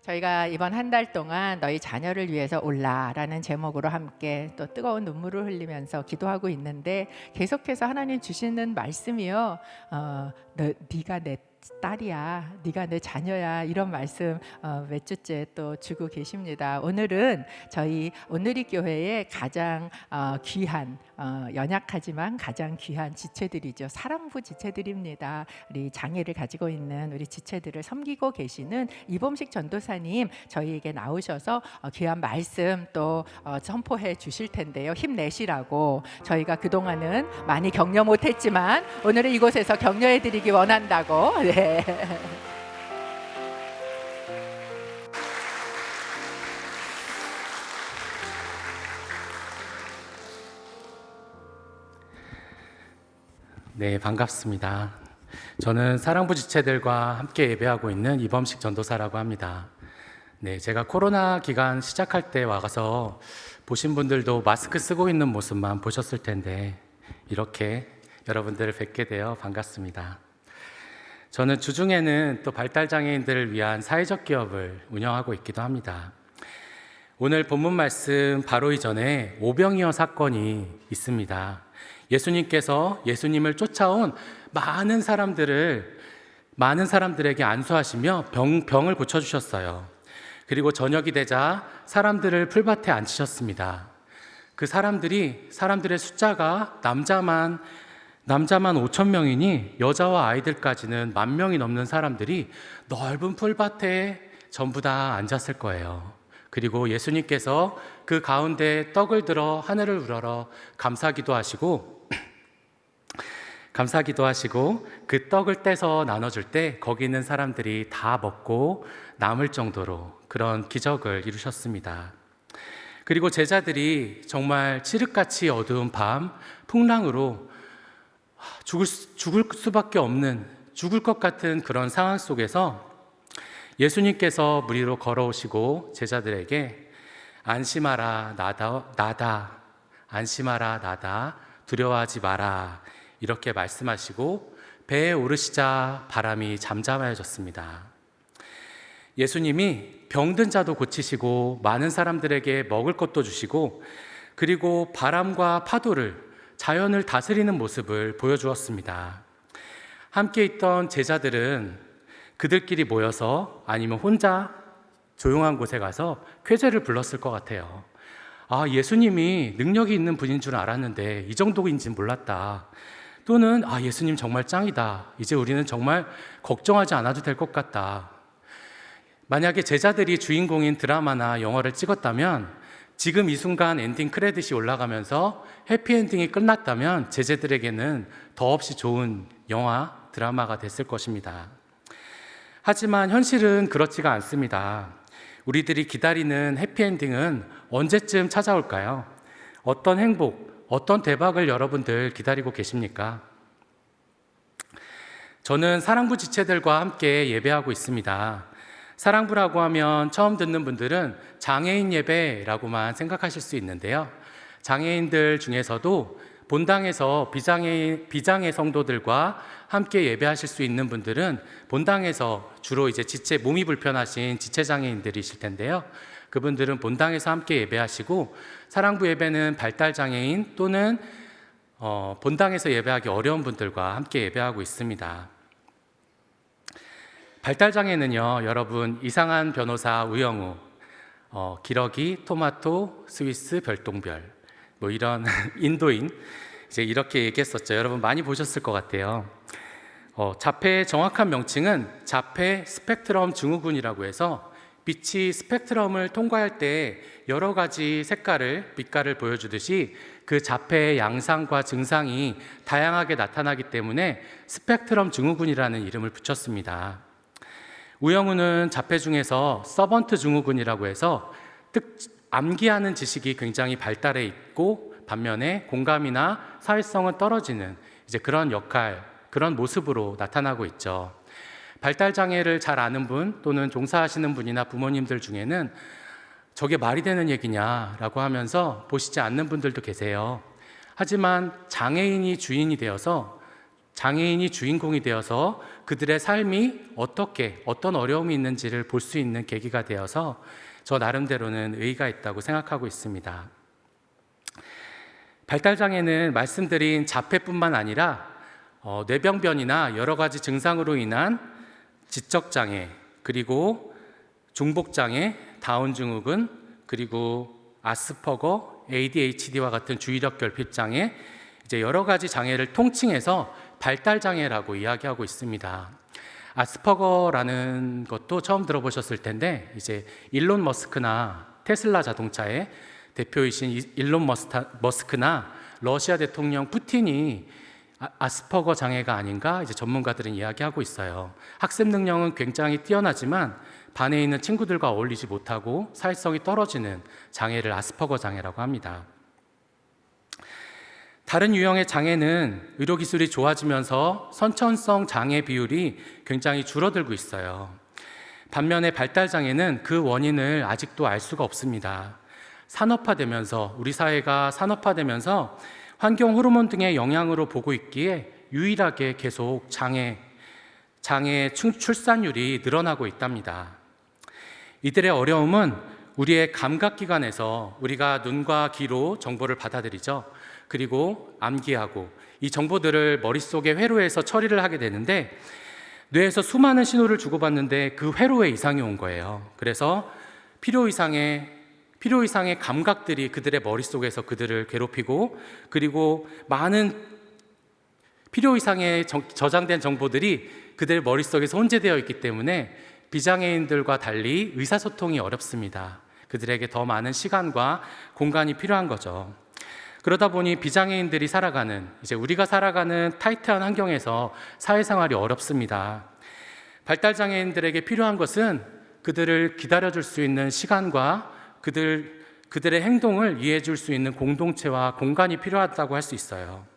저희가 이번 한 달 동안 너희 자녀를 위해서 올라라는 제목으로 함께 또 뜨거운 눈물을 흘리면서 기도하고 있는데, 계속해서 하나님 주시는 말씀이요, 네가 내 딸이야, 네가 내 자녀야, 이런 말씀 몇 주째 또 주고 계십니다. 오늘은 저희 오늘이 교회의 가장 귀한, 연약하지만 가장 귀한 지체들이죠. 사랑부 지체들입니다. 우리 장애를 가지고 있는 우리 지체들을 섬기고 계시는 이범식 전도사님, 저희에게 나오셔서 귀한 말씀 또 선포해 주실 텐데요. 힘내시라고, 저희가 그동안은 많이 격려 못했지만 오늘은 이곳에서 격려해 드리기 원한다고. 네. 네, 반갑습니다. 저는 사랑부 지체들과 함께 예배하고 있는 이범식 전도사라고 합니다. 네, 제가 코로나 기간 시작할 때 와서 보신 분들도 마스크 쓰고 있는 모습만 보셨을 텐데, 이렇게 여러분들을 뵙게 되어 반갑습니다. 저는 주중에는 또 발달장애인들을 위한 사회적 기업을 운영하고 있기도 합니다. 오늘 본문 말씀 바로 이전에 오병이어 사건이 있습니다. 예수님께서 예수님을 쫓아온 많은 사람들에게 안수하시며 병을 고쳐주셨어요. 그리고 저녁이 되자 사람들을 풀밭에 앉히셨습니다. 그 사람들의 숫자가 남자만 5천 명이니 여자와 아이들까지는 10,000명이 넘는 사람들이 넓은 풀밭에 전부 다 앉았을 거예요. 그리고 예수님께서 그 가운데 떡을 들어 하늘을 우러러 감사기도 하시고 그 떡을 떼서 나눠줄 때 거기 있는 사람들이 다 먹고 남을 정도로 그런 기적을 이루셨습니다. 그리고 제자들이 정말 칠흑같이 어두운 밤 풍랑으로 죽을 수밖에 없는, 죽을 것 같은 그런 상황 속에서 예수님께서 물 위로 걸어오시고 제자들에게 안심하라 나다 안심하라 나다 두려워하지 마라 이렇게 말씀하시고 배에 오르시자 바람이 잠잠해졌습니다. 예수님이 병든 자도 고치시고 많은 사람들에게 먹을 것도 주시고, 그리고 바람과 파도를, 자연을 다스리는 모습을 보여주었습니다. 함께 있던 제자들은 그들끼리 모여서 아니면 혼자 조용한 곳에 가서 쾌재를 불렀을 것 같아요. 예수님이 능력이 있는 분인 줄 알았는데 이 정도인지 몰랐다. 또는 예수님 정말 짱이다. 이제 우리는 정말 걱정하지 않아도 될 것 같다. 만약에 제자들이 주인공인 드라마나 영화를 찍었다면 지금 이 순간 엔딩 크레딧이 올라가면서 해피엔딩이 끝났다면 제자들에게는 더없이 좋은 영화, 드라마가 됐을 것입니다. 하지만 현실은 그렇지가 않습니다. 우리들이 기다리는 해피엔딩은 언제쯤 찾아올까요? 어떤 행복, 어떤 대박을 여러분들 기다리고 계십니까? 저는 사랑부 지체들과 함께 예배하고 있습니다. 사랑부라고 하면 처음 듣는 분들은 장애인 예배라고만 생각하실 수 있는데요. 장애인들 중에서도 본당에서 비장애 성도들과 함께 예배하실 수 있는 분들은 본당에서 주로 이제 몸이 불편하신 지체장애인들이실 텐데요. 그분들은 본당에서 함께 예배하시고, 사랑부 예배는 발달장애인 또는 본당에서 예배하기 어려운 분들과 함께 예배하고 있습니다. 발달장애는요, 여러분, 이상한 변호사 우영우, 기러기, 토마토, 스위스, 별똥별, 이런 인도인, 이제 이렇게 얘기했었죠. 여러분 많이 보셨을 것 같아요. 자폐의 정확한 명칭은 자폐 스펙트럼 증후군이라고 해서 빛이 스펙트럼을 통과할 때 여러 가지 빛깔을 보여주듯이 그 자폐의 양상과 증상이 다양하게 나타나기 때문에 스펙트럼 증후군이라는 이름을 붙였습니다. 우영우는 자폐 중에서 서번트 증후군이라고 해서 암기하는 지식이 굉장히 발달해 있고, 반면에 공감이나 사회성은 떨어지는 이제 그런 역할, 그런 모습으로 나타나고 있죠. 발달장애를 잘 아는 분 또는 종사하시는 분이나 부모님들 중에는 저게 말이 되는 얘기냐라고 하면서 보시지 않는 분들도 계세요. 하지만 장애인이 주인이 되어서 장애인이 주인공이 되어서 그들의 삶이 어떤 어려움이 있는지를 볼 수 있는 계기가 되어서 저 나름대로는 의의가 있다고 생각하고 있습니다. 발달장애는 말씀드린 자폐뿐만 아니라 뇌병변이나 여러 가지 증상으로 인한 지적장애, 그리고 중복장애, 다운증후군, 그리고 아스퍼거, ADHD와 같은 주의력 결핍장애, 이제 여러 가지 장애를 통칭해서 발달장애라고 이야기하고 있습니다. 아스퍼거라는 것도 처음 들어보셨을 텐데, 이제 일론 머스크나 테슬라 자동차의 대표이신 일론 머스크나 러시아 대통령 푸틴이 아스퍼거 장애가 아닌가 이제 전문가들은 이야기하고 있어요. 학습 능력은 굉장히 뛰어나지만 반에 있는 친구들과 어울리지 못하고 사회성이 떨어지는 장애를 아스퍼거 장애라고 합니다. 다른 유형의 장애는 의료기술이 좋아지면서 선천성 장애 비율이 굉장히 줄어들고 있어요. 반면에 발달장애는 그 원인을 아직도 알 수가 없습니다. 산업화되면서, 우리 사회가 산업화되면서 환경 호르몬 등의 영향으로 보고 있기에 유일하게 계속 장애 출산율이 늘어나고 있답니다. 이들의 어려움은 우리의 감각기관에서 우리가 눈과 귀로 정보를 받아들이죠. 그리고 암기하고 이 정보들을 머릿속에 회로해서 처리를 하게 되는데, 뇌에서 수많은 신호를 주고받는데 그 회로에 이상이 온 거예요. 그래서 필요 이상의 감각들이 그들의 머릿속에서 그들을 괴롭히고, 그리고 많은 필요 이상의 저장된 정보들이 그들 머릿속에서 혼재되어 있기 때문에 비장애인들과 달리 의사소통이 어렵습니다. 그들에게 더 많은 시간과 공간이 필요한 거죠. 그러다 보니 비장애인들이 우리가 살아가는 타이트한 환경에서 사회생활이 어렵습니다. 발달장애인들에게 필요한 것은 그들을 기다려줄 수 있는 시간과 그들의 행동을 이해해줄 수 있는 공동체와 공간이 필요하다고 할 수 있어요.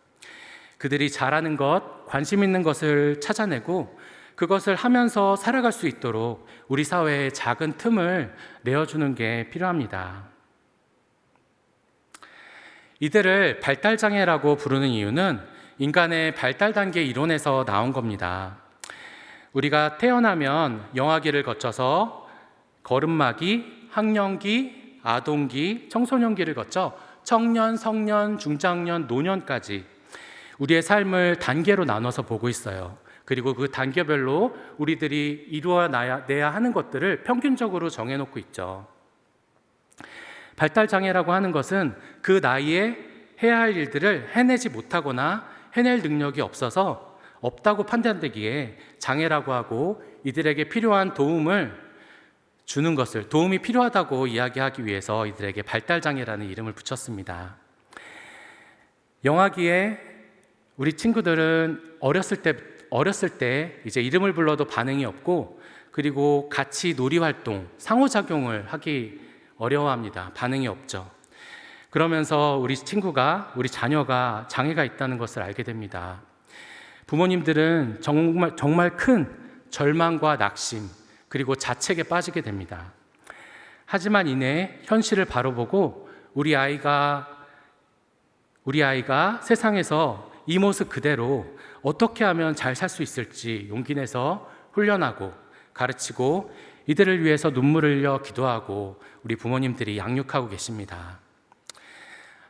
그들이 잘하는 것, 관심 있는 것을 찾아내고 그것을 하면서 살아갈 수 있도록 우리 사회에 작은 틈을 내어주는 게 필요합니다. 이들을 발달장애라고 부르는 이유는 인간의 발달 단계 이론에서 나온 겁니다. 우리가 태어나면 영아기를 거쳐서 걸음마기, 학령기, 아동기, 청소년기를 거쳐 청년, 성년, 중장년, 노년까지 우리의 삶을 단계로 나눠서 보고 있어요. 그리고 그 단계별로 우리들이 이루어내야 하는 것들을 평균적으로 정해놓고 있죠. 발달장애라고 하는 것은 그 나이에 해야 할 일들을 해내지 못하거나 해낼 능력이 없다고 판단되기에 장애라고 하고, 이들에게 필요한 도움이 필요하다고 이야기하기 위해서 이들에게 발달장애라는 이름을 붙였습니다. 영아기에 우리 친구들은 어렸을 때 이제 이름을 불러도 반응이 없고, 그리고 같이 놀이활동, 상호작용을 하기 어려워합니다. 반응이 없죠. 그러면서 우리 자녀가 장애가 있다는 것을 알게 됩니다. 부모님들은 정말 큰 절망과 낙심, 그리고 자책에 빠지게 됩니다. 하지만 이내 현실을 바로 보고 우리 아이가 세상에서 이 모습 그대로 어떻게 하면 잘 살 수 있을지 용기 내서 훈련하고 가르치고, 이들을 위해서 눈물을 흘려 기도하고 우리 부모님들이 양육하고 계십니다.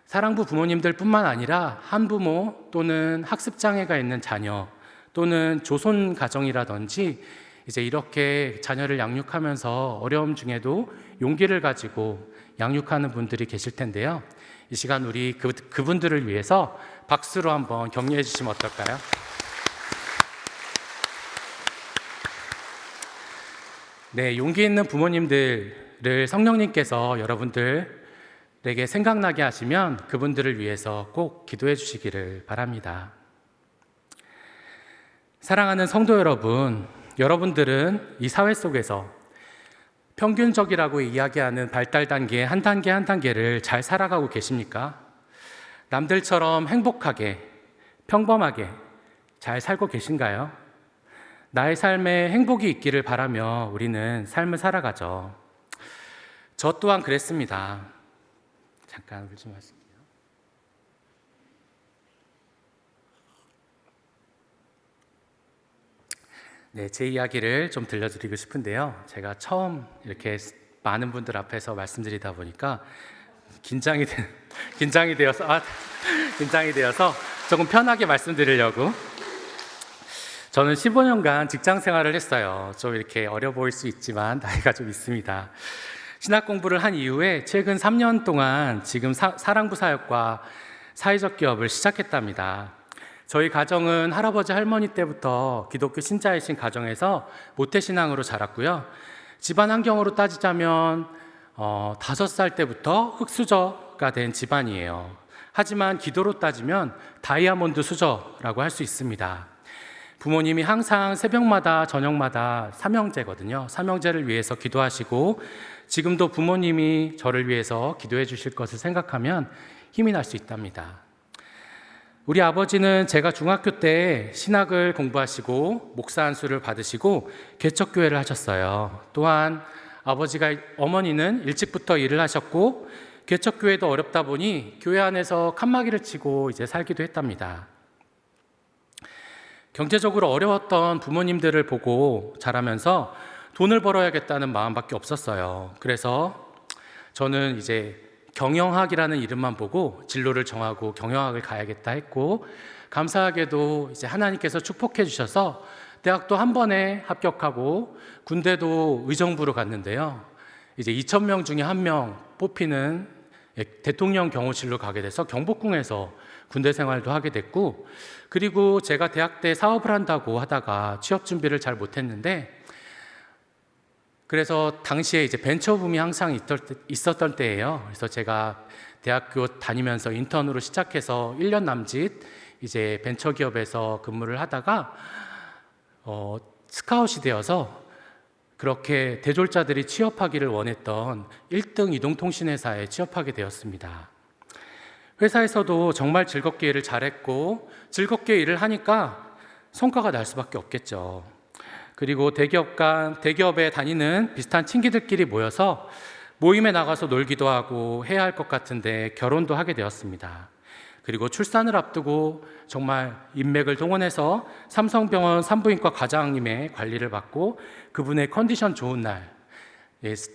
사랑부 부모님들 뿐만 아니라 한부모 또는 학습장애가 있는 자녀 또는 조손 가정이라든지 이제 이렇게 자녀를 양육하면서 어려움 중에도 용기를 가지고 양육하는 분들이 계실 텐데요. 이 시간 우리 그분들을 위해서 박수로 한번 격려해 주시면 어떨까요? 네, 용기 있는 부모님들을 성령님께서 여러분들에게 생각나게 하시면 그분들을 위해서 꼭 기도해 주시기를 바랍니다. 사랑하는 성도 여러분, 여러분들은 이 사회 속에서 평균적이라고 이야기하는 발달 단계 한 단계를 잘 살아가고 계십니까? 남들처럼 행복하게, 평범하게 잘 살고 계신가요? 나의 삶에 행복이 있기를 바라며 우리는 삶을 살아가죠. 저 또한 그랬습니다. 잠깐 울 좀 하실게요. 네, 제 이야기를 좀 들려드리고 싶은데요. 제가 처음 이렇게 많은 분들 앞에서 말씀드리다 보니까 긴장이 되어서 조금 편하게 말씀드리려고. 저는 15년간 직장 생활을 했어요. 좀 이렇게 어려 보일 수 있지만 나이가 좀 있습니다. 신학 공부를 한 이후에 최근 3년 동안 지금 사랑부 사역과 사회적 기업을 시작했답니다. 저희 가정은 할아버지 할머니 때부터 기독교 신자이신 가정에서 모태신앙으로 자랐고요. 집안 환경으로 따지자면 5살 때부터 흙수저가 된 집안이에요. 하지만 기도로 따지면 다이아몬드 수저라고 할 수 있습니다. 부모님이 항상 새벽마다 저녁마다 삼형제거든요. 삼형제를 위해서 기도하시고 지금도 부모님이 저를 위해서 기도해 주실 것을 생각하면 힘이 날 수 있답니다. 우리 아버지는 제가 중학교 때 신학을 공부하시고 목사 안수를 받으시고 개척교회를 하셨어요. 또한 어머니는 일찍부터 일을 하셨고 개척교회도 어렵다 보니 교회 안에서 칸막이를 치고 이제 살기도 했답니다. 경제적으로 어려웠던 부모님들을 보고 자라면서 돈을 벌어야겠다는 마음밖에 없었어요. 그래서 저는 이제 경영학이라는 이름만 보고 진로를 정하고 경영학을 가야겠다 했고, 감사하게도 이제 하나님께서 축복해 주셔서 대학도 한 번에 합격하고 군대도 의정부로 갔는데요. 이제 2,000명 중에 1명 뽑히는 대통령 경호실로 가게 돼서 경복궁에서 군대 생활도 하게 됐고, 그리고 제가 대학 때 사업을 한다고 하다가 취업 준비를 잘 못했는데, 그래서 당시에 이제 벤처붐이 항상 있었던 때예요. 그래서 제가 대학교 다니면서 인턴으로 시작해서 1년 남짓 이제 벤처기업에서 근무를 하다가 스카웃이 되어서 그렇게 대졸자들이 취업하기를 원했던 1등 이동통신회사에 취업하게 되었습니다. 회사에서도 정말 즐겁게 일을 잘했고 즐겁게 일을 하니까 성과가 날 수밖에 없겠죠. 그리고 대기업에 다니는 비슷한 친구들끼리 모여서 모임에 나가서 놀기도 하고 해야 할 것 같은데 결혼도 하게 되었습니다. 그리고 출산을 앞두고 정말 인맥을 동원해서 삼성병원 산부인과 과장님의 관리를 받고 그분의 컨디션 좋은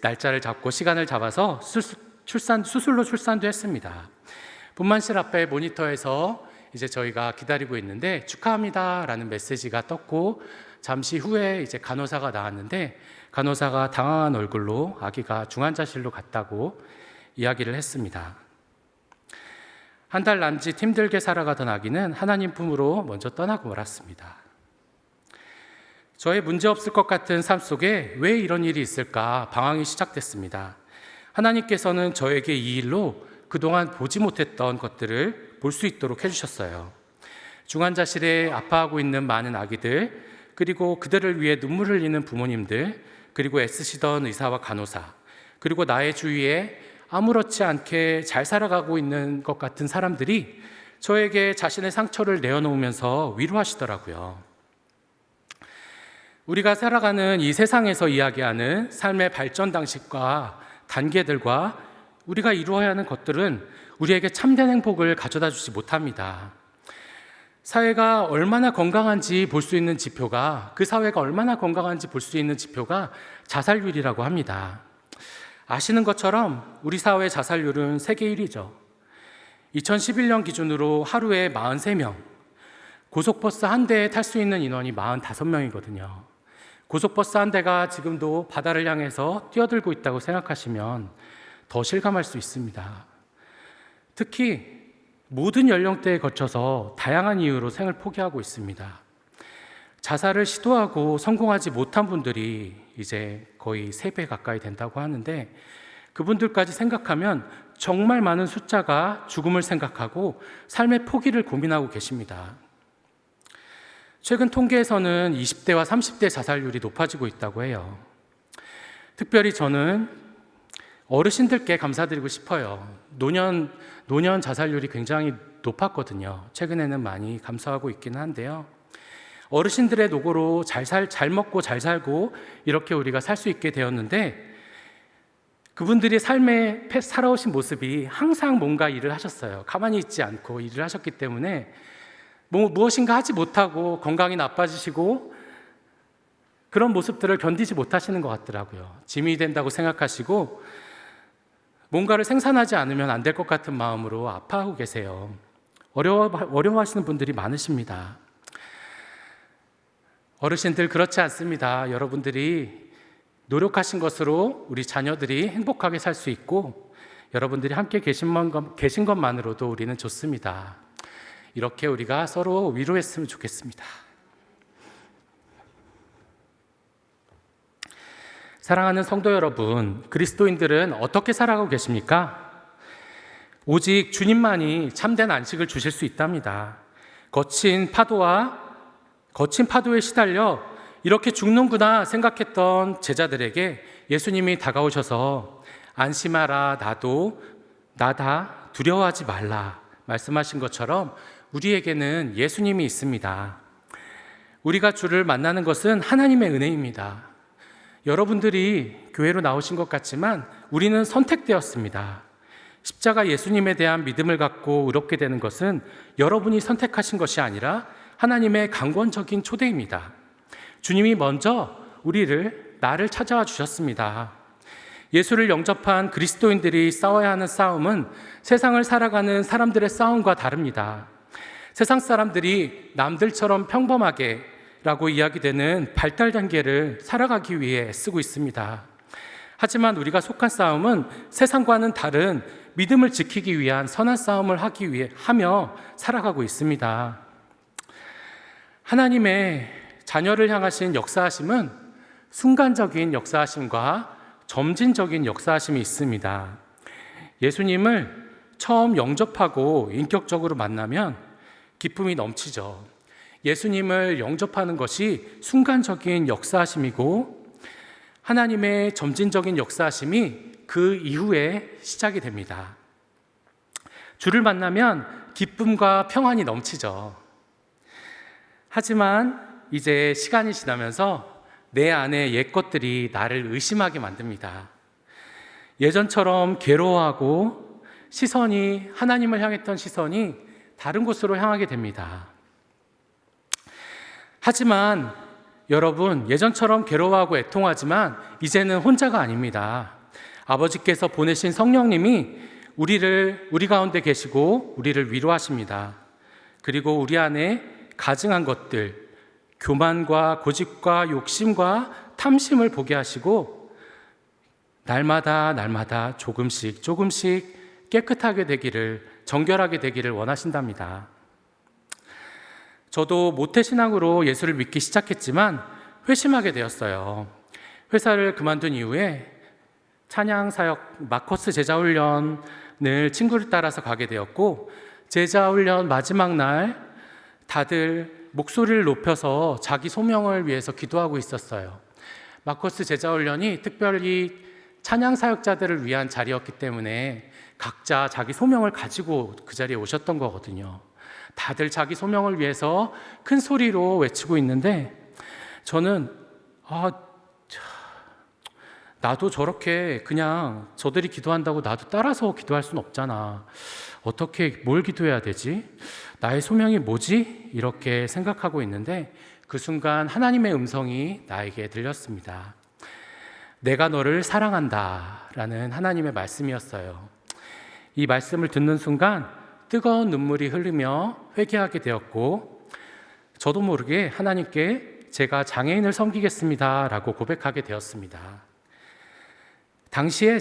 날짜를 잡고 시간을 잡아서 수술로 출산도 했습니다. 분만실 앞에 모니터에서 이제 저희가 기다리고 있는데 축하합니다 라는 메시지가 떴고, 잠시 후에 이제 간호사가 나왔는데 간호사가 당황한 얼굴로 아기가 중환자실로 갔다고 이야기를 했습니다. 한 달 남짓 힘들게 살아가던 아기는 하나님 품으로 먼저 떠나고 말았습니다. 저의 문제없을 것 같은 삶 속에 왜 이런 일이 있을까 방황이 시작됐습니다. 하나님께서는 저에게 이 일로 그동안 보지 못했던 것들을 볼 수 있도록 해주셨어요. 중환자실에 아파하고 있는 많은 아기들, 그리고 그들을 위해 눈물 흘리는 부모님들, 그리고 애쓰시던 의사와 간호사, 그리고 나의 주위에 아무렇지 않게 잘 살아가고 있는 것 같은 사람들이 저에게 자신의 상처를 내어놓으면서 위로하시더라고요. 우리가 살아가는 이 세상에서 이야기하는 삶의 발전 방식과 단계들과 우리가 이루어야 하는 것들은 우리에게 참된 행복을 가져다 주지 못합니다. 사회가 얼마나 건강한지 볼 수 있는 지표가, 그 사회가 얼마나 건강한지 볼 수 있는 지표가 자살률이라고 합니다. 아시는 것처럼 우리 사회 자살률은 세계 1위죠. 2011년 기준으로 하루에 43명, 고속버스 한 대에 탈 수 있는 인원이 45명이거든요. 고속버스 한 대가 지금도 바다를 향해서 뛰어들고 있다고 생각하시면 더 실감할 수 있습니다. 특히 모든 연령대에 거쳐서 다양한 이유로 생을 포기하고 있습니다. 자살을 시도하고 성공하지 못한 분들이 이제 거의 3배 가까이 된다고 하는데, 그분들까지 생각하면 정말 많은 숫자가 죽음을 생각하고 삶의 포기를 고민하고 계십니다. 최근 통계에서는 20대와 30대 자살률이 높아지고 있다고 해요. 특별히 저는 어르신들께 감사드리고 싶어요. 노년 자살률이 굉장히 높았거든요. 최근에는 많이 감소하고 있기는 한데요. 어르신들의 노고로 잘 먹고 잘 살고 이렇게 우리가 살 수 있게 되었는데, 그분들이 삶에 살아오신 모습이 항상 뭔가 일을 하셨어요. 가만히 있지 않고 일을 하셨기 때문에 무엇인가 하지 못하고 건강이 나빠지시고 그런 모습들을 견디지 못하시는 것 같더라고요. 짐이 된다고 생각하시고 뭔가를 생산하지 않으면 안 될 것 같은 마음으로 아파하고 계세요. 어려워하시는 분들이 많으십니다. 어르신들 그렇지 않습니다. 여러분들이 노력하신 것으로 우리 자녀들이 행복하게 살 수 있고 여러분들이 함께 계신 것만으로도 우리는 좋습니다. 이렇게 우리가 서로 위로했으면 좋겠습니다. 사랑하는 성도 여러분, 그리스도인들은 어떻게 살아가고 계십니까? 오직 주님만이 참된 안식을 주실 수 있답니다. 거친 파도에 시달려 이렇게 죽는구나 생각했던 제자들에게 예수님이 다가오셔서 안심하라, 나다, 두려워하지 말라 말씀하신 것처럼 우리에게는 예수님이 있습니다. 우리가 주를 만나는 것은 하나님의 은혜입니다. 여러분들이 교회로 나오신 것 같지만 우리는 선택되었습니다. 십자가 예수님에 대한 믿음을 갖고 의롭게 되는 것은 여러분이 선택하신 것이 아니라 하나님의 강권적인 초대입니다. 주님이 먼저 나를 찾아와 주셨습니다. 예수를 영접한 그리스도인들이 싸워야 하는 싸움은 세상을 살아가는 사람들의 싸움과 다릅니다. 세상 사람들이 남들처럼 평범하게 라고 이야기되는 발달 단계를 살아가기 위해 쓰고 있습니다. 하지만 우리가 속한 싸움은 세상과는 다른 믿음을 지키기 위한 선한 싸움을 하며 살아가고 있습니다. 하나님의 자녀를 향하신 역사하심은 순간적인 역사하심과 점진적인 역사하심이 있습니다. 예수님을 처음 영접하고 인격적으로 만나면 기쁨이 넘치죠. 예수님을 영접하는 것이 순간적인 역사하심이고 하나님의 점진적인 역사하심이 그 이후에 시작이 됩니다. 주를 만나면 기쁨과 평안이 넘치죠. 하지만 이제 시간이 지나면서 내 안에 옛 것들이 나를 의심하게 만듭니다. 예전처럼 괴로워하고 하나님을 향했던 시선이 다른 곳으로 향하게 됩니다. 하지만 여러분, 예전처럼 괴로워하고 애통하지만 이제는 혼자가 아닙니다. 아버지께서 보내신 성령님이 우리 가운데 계시고 우리를 위로하십니다. 그리고 우리 안에 가증한 것들, 교만과 고집과 욕심과 탐심을 보게 하시고 날마다 조금씩 깨끗하게 되기를, 정결하게 되기를 원하신답니다. 저도 모태신앙으로 예수를 믿기 시작했지만 회심하게 되었어요. 회사를 그만둔 이후에 찬양사역 마커스 제자훈련을 친구를 따라서 가게 되었고, 제자훈련 마지막 날 다들 목소리를 높여서 자기 소명을 위해서 기도하고 있었어요. 마커스 제자훈련이 특별히 찬양사역자들을 위한 자리였기 때문에 각자 자기 소명을 가지고 그 자리에 오셨던 거거든요. 다들 자기 소명을 위해서 큰 소리로 외치고 있는데 저는 나도 저렇게 그냥 저들이 기도한다고 나도 따라서 기도할 수는 없잖아. 어떻게 뭘 기도해야 되지? 나의 소명이 뭐지? 이렇게 생각하고 있는데 그 순간 하나님의 음성이 나에게 들렸습니다. 내가 너를 사랑한다 라는 하나님의 말씀이었어요. 이 말씀을 듣는 순간 뜨거운 눈물이 흐르며 회개하게 되었고, 저도 모르게 하나님께 제가 장애인을 섬기겠습니다 라고 고백하게 되었습니다. 당시에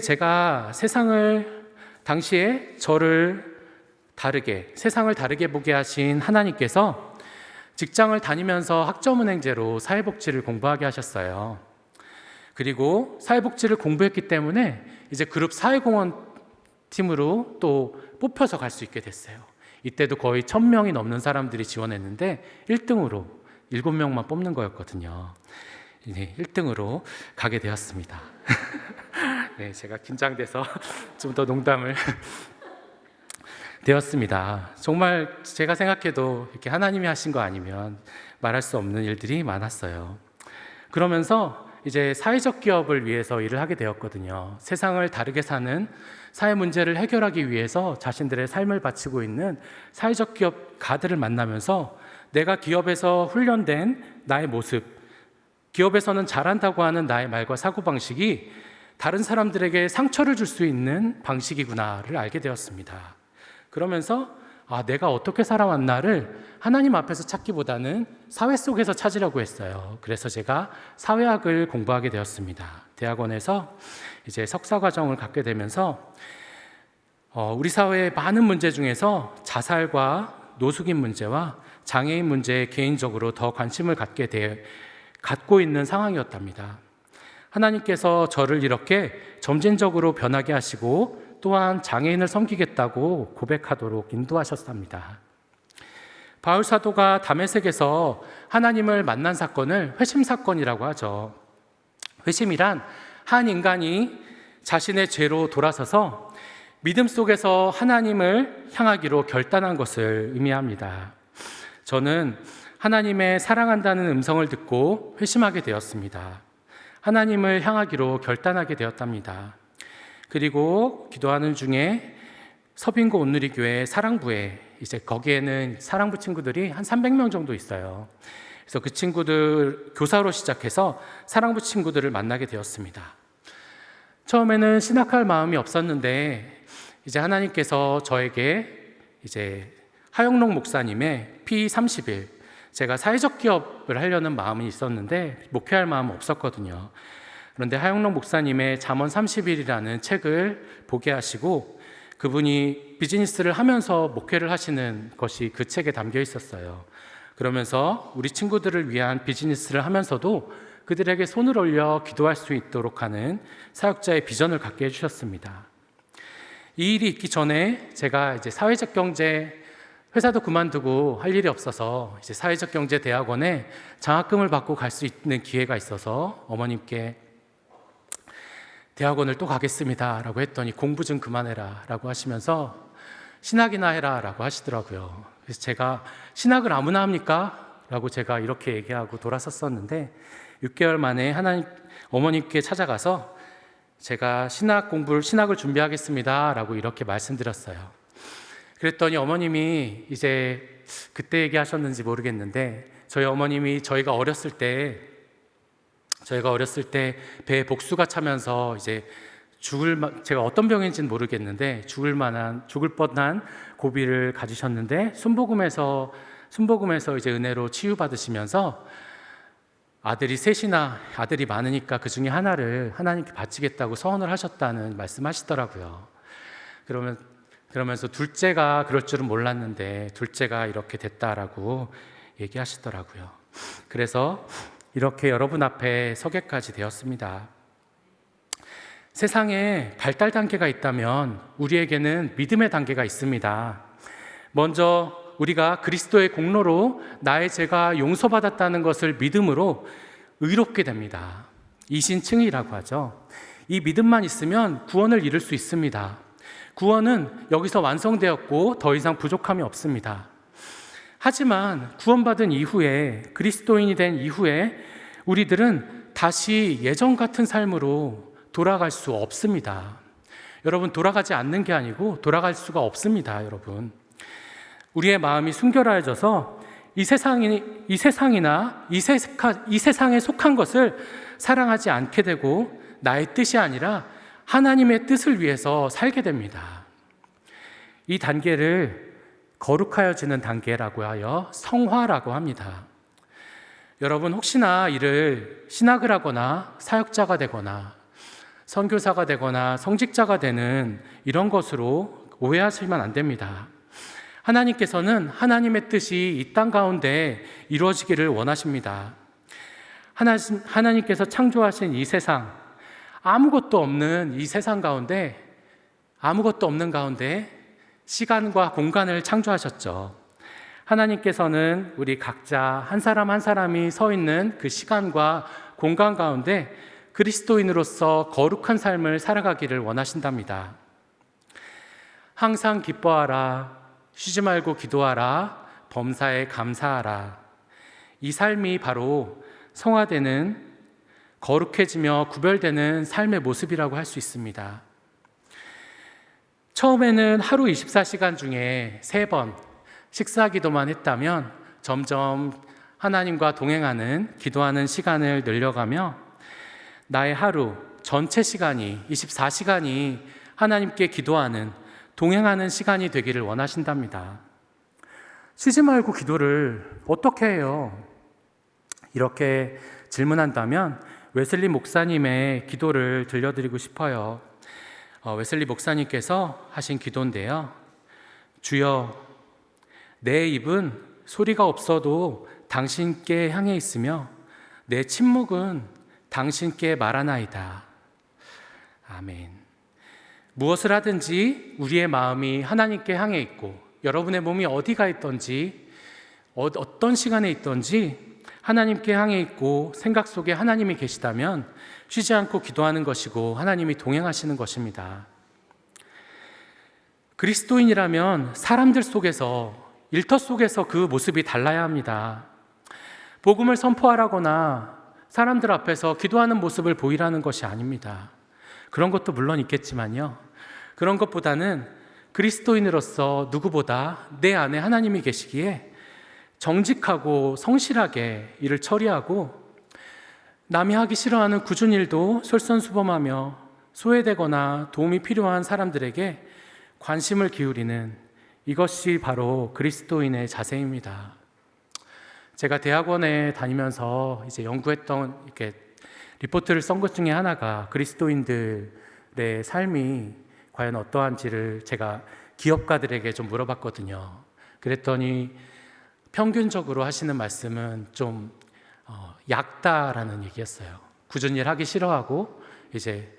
저를 세상을 다르게 보게 하신 하나님께서 직장을 다니면서 학점은행제로 사회복지를 공부하게 하셨어요. 그리고 사회복지를 공부했기 때문에 이제 그룹 사회공헌 팀으로 또 뽑혀서 갈 수 있게 됐어요. 이때도 거의 1,000명이 넘는 사람들이 지원했는데 1등으로 7명만 뽑는 거였거든요. 1등으로 가게 되었습니다. 네, 제가 긴장돼서 좀 더 농담을 되었습니다. 정말 제가 생각해도 이렇게 하나님이 하신 거 아니면 말할 수 없는 일들이 많았어요. 그러면서 이제 사회적 기업을 위해서 일을 하게 되었거든요. 세상을 다르게 사는 사회 문제를 해결하기 위해서 자신들의 삶을 바치고 있는 사회적 기업 가들을 만나면서 내가 기업에서 훈련된 나의 모습, 기업에서는 잘한다고 하는 나의 말과 사고방식이 다른 사람들에게 상처를 줄 수 있는 방식이구나를 알게 되었습니다. 그러면서 내가 어떻게 살아왔나를 하나님 앞에서 찾기보다는 사회 속에서 찾으려고 했어요. 그래서 제가 사회학을 공부하게 되었습니다. 대학원에서 이제 석사 과정을 갖게 되면서 우리 사회의 많은 문제 중에서 자살과 노숙인 문제와 장애인 문제에 개인적으로 더 관심을 갖고 있는 상황이었답니다. 하나님께서 저를 이렇게 점진적으로 변하게 하시고 또한 장애인을 섬기겠다고 고백하도록 인도하셨답니다. 바울 사도가 다메섹에서 하나님을 만난 사건을 회심 사건이라고 하죠. 회심이란 한 인간이 자신의 죄로 돌아서서 믿음 속에서 하나님을 향하기로 결단한 것을 의미합니다. 저는 하나님의 사랑한다는 음성을 듣고 회심하게 되었습니다. 하나님을 향하기로 결단하게 되었답니다. 그리고 기도하는 중에 서빙고 온누리교회 사랑부에 이제 거기에는 사랑부 친구들이 한 300명 정도 있어요. 그래서 그 친구들 교사로 시작해서 사랑부 친구들을 만나게 되었습니다. 처음에는 신학할 마음이 없었는데 이제 하나님께서 저에게 이제 하영록 목사님의 P30일, 제가 사회적 기업을 하려는 마음이 있었는데 목회할 마음은 없었거든요. 그런데 하영록 목사님의 잠언 30일이라는 책을 보게 하시고 그분이 비즈니스를 하면서 목회를 하시는 것이 그 책에 담겨 있었어요. 그러면서 우리 친구들을 위한 비즈니스를 하면서도 그들에게 손을 올려 기도할 수 있도록 하는 사역자의 비전을 갖게 해주셨습니다. 이 일이 있기 전에 제가 이제 사회적 경제 회사도 그만두고 할 일이 없어서 이제 사회적 경제 대학원에 장학금을 받고 갈 수 있는 기회가 있어서 어머님께 대학원을 또 가겠습니다 라고 했더니 공부 좀 그만해라 라고 하시면서 신학이나 해라 라고 하시더라고요. 그래서 제가 신학을 아무나 합니까? 라고 제가 이렇게 얘기하고 돌아섰었는데 6개월 만에 어머님께 찾아가서 제가 신학을 준비하겠습니다 라고 이렇게 말씀드렸어요. 그랬더니 어머님이 이제 그때 얘기하셨는지 모르겠는데 저희 어머님이 저희가 어렸을 때 배에 복수가 차면서 이제 제가 어떤 병인지는 모르겠는데 죽을 뻔한 고비를 가지셨는데 순복음에서 이제 은혜로 치유받으시면서 아들이 많으니까 그 중에 하나를 하나님께 바치겠다고 서원을 하셨다는 말씀하시더라고요. 그러면서 둘째가 그럴 줄은 몰랐는데 둘째가 이렇게 됐다라고 얘기하시더라고요. 그래서 이렇게 여러분 앞에 서게까지 되었습니다. 세상에 발달 단계가 있다면 우리에게는 믿음의 단계가 있습니다. 먼저 우리가 그리스도의 공로로 나의 죄가 용서받았다는 것을 믿음으로 의롭게 됩니다. 이신칭의라고 하죠. 이 믿음만 있으면 구원을 이룰 수 있습니다. 구원은 여기서 완성되었고 더 이상 부족함이 없습니다. 하지만 구원받은 이후에, 그리스도인이 된 이후에 우리들은 다시 예전 같은 삶으로 돌아갈 수 없습니다. 여러분, 돌아가지 않는 게 아니고 돌아갈 수가 없습니다. 여러분, 우리의 마음이 순결해져서 이 세상이나 이 세상에 속한 것을 사랑하지 않게 되고 나의 뜻이 아니라 하나님의 뜻을 위해서 살게 됩니다. 이 단계를 거룩하여지는 단계라고 하여 성화라고 합니다. 여러분, 혹시나 이를 신학을 하거나 사역자가 되거나 선교사가 되거나 성직자가 되는 이런 것으로 오해하시면 안 됩니다. 하나님께서는 하나님의 뜻이 이 땅 가운데 이루어지기를 원하십니다. 하나님께서 창조하신 이 세상, 아무것도 없는 이 세상 가운데, 아무것도 없는 가운데 시간과 공간을 창조하셨죠. 하나님께서는 우리 각자 한 사람 한 사람이 서 있는 그 시간과 공간 가운데 그리스도인으로서 거룩한 삶을 살아가기를 원하신답니다. 항상 기뻐하라, 쉬지 말고 기도하라, 범사에 감사하라. 이 삶이 바로 성화되는, 거룩해지며 구별되는 삶의 모습이라고 할 수 있습니다. 처음에는 하루 24시간 중에 3번 식사 기도만 했다면 점점 하나님과 동행하는 기도하는 시간을 늘려가며 나의 하루 전체 시간이 24시간이 하나님께 기도하는 동행하는 시간이 되기를 원하신답니다. 쉬지 말고 기도를 어떻게 해요? 이렇게 질문한다면 웨슬리 목사님의 기도를 들려드리고 싶어요. 웨슬리 목사님께서 하신 기도인데요. 주여, 내 입은 소리가 없어도 당신께 향해 있으며 내 침묵은 당신께 말하나이다. 아멘. 무엇을 하든지 우리의 마음이 하나님께 향해 있고 여러분의 몸이 어디가 있든지 어떤 시간에 있든지 하나님께 향해 있고 생각 속에 하나님이 계시다면 쉬지 않고 기도하는 것이고 하나님이 동행하시는 것입니다. 그리스도인이라면 사람들 속에서, 일터 속에서 그 모습이 달라야 합니다. 복음을 선포하라거나 사람들 앞에서 기도하는 모습을 보이라는 것이 아닙니다. 그런 것도 물론 있겠지만요. 그런 것보다는 그리스도인으로서 누구보다 내 안에 하나님이 계시기에 정직하고 성실하게 일을 처리하고 남이 하기 싫어하는 굳은 일도 솔선수범하며 소외되거나 도움이 필요한 사람들에게 관심을 기울이는, 이것이 바로 그리스도인의 자세입니다. 제가 대학원에 다니면서 이제 연구했던 이렇게 리포트를 쓴 것 중에 하나가 그리스도인들의 삶이 과연 어떠한지를 제가 기업가들에게 좀 물어봤거든요. 그랬더니 평균적으로 하시는 말씀은 좀 얕다라는 얘기였어요. 굳은 일 하기 싫어하고 이제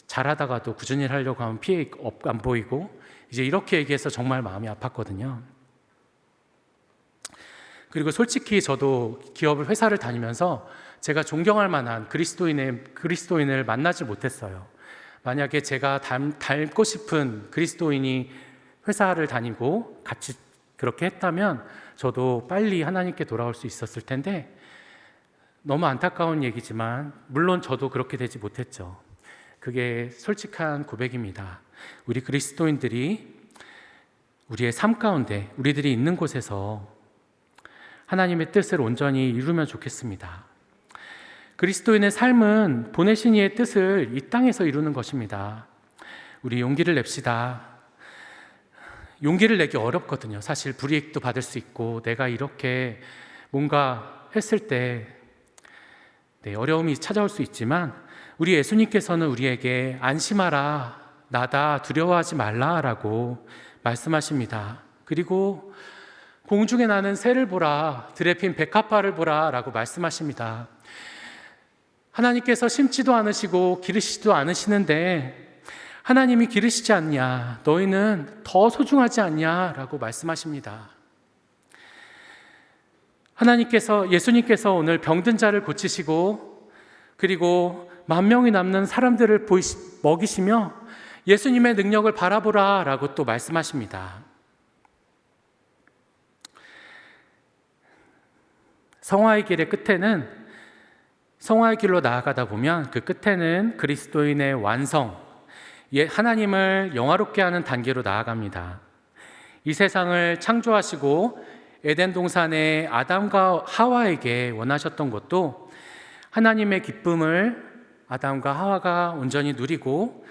잘하다가도 굳은 일 하려고 하면 피해 안 보이고 이제 이렇게 얘기해서 정말 마음이 아팠거든요. 그리고 솔직히 저도 기업을 회사를 다니면서 제가 존경할 만한 그리스도인을 만나지 못했어요. 만약에 제가 닮고 싶은 그리스도인이 회사를 다니고 같이 그렇게 했다면 저도 빨리 하나님께 돌아올 수 있었을 텐데 너무 안타까운 얘기지만 물론 저도 그렇게 되지 못했죠. 그게 솔직한 고백입니다. 우리 그리스도인들이 우리의 삶 가운데 우리들이 있는 곳에서 하나님의 뜻을 온전히 이루면 좋겠습니다. 그리스도인의 삶은 보내신 이의 뜻을 이 땅에서 이루는 것입니다. 우리 용기를 냅시다. 용기를 내기 어렵거든요. 사실 불이익도 받을 수 있고 내가 이렇게 뭔가 했을 때 어려움이 찾아올 수 있지만 우리 예수님께서는 우리에게 안심하라, 나다, 두려워하지 말라라고 말씀하십니다. 그리고 공중에 나는 새를 보라, 들에 핀 백합화를 보라 라고 말씀하십니다. 하나님께서 심지도 않으시고 기르시지도 않으시는데 하나님이 기르시지 않냐, 너희는 더 소중하지 않냐 라고 말씀하십니다. 예수님께서 오늘 병든 자를 고치시고 그리고 10,000명이 남는 사람들을 먹이시며 예수님의 능력을 바라보라 라고 또 말씀하십니다. 성화의 길의 끝에는, 성화의 길로 나아가다 보면 그 끝에는 그리스도인의 완성, 하나님을 영화롭게 하는 단계로 나아갑니다. 이 세상을 창조하시고 에덴 동산에 아담과 하와에게 원하셨던 것도 하나님의 기쁨을 아담과 하와가 온전히 누리고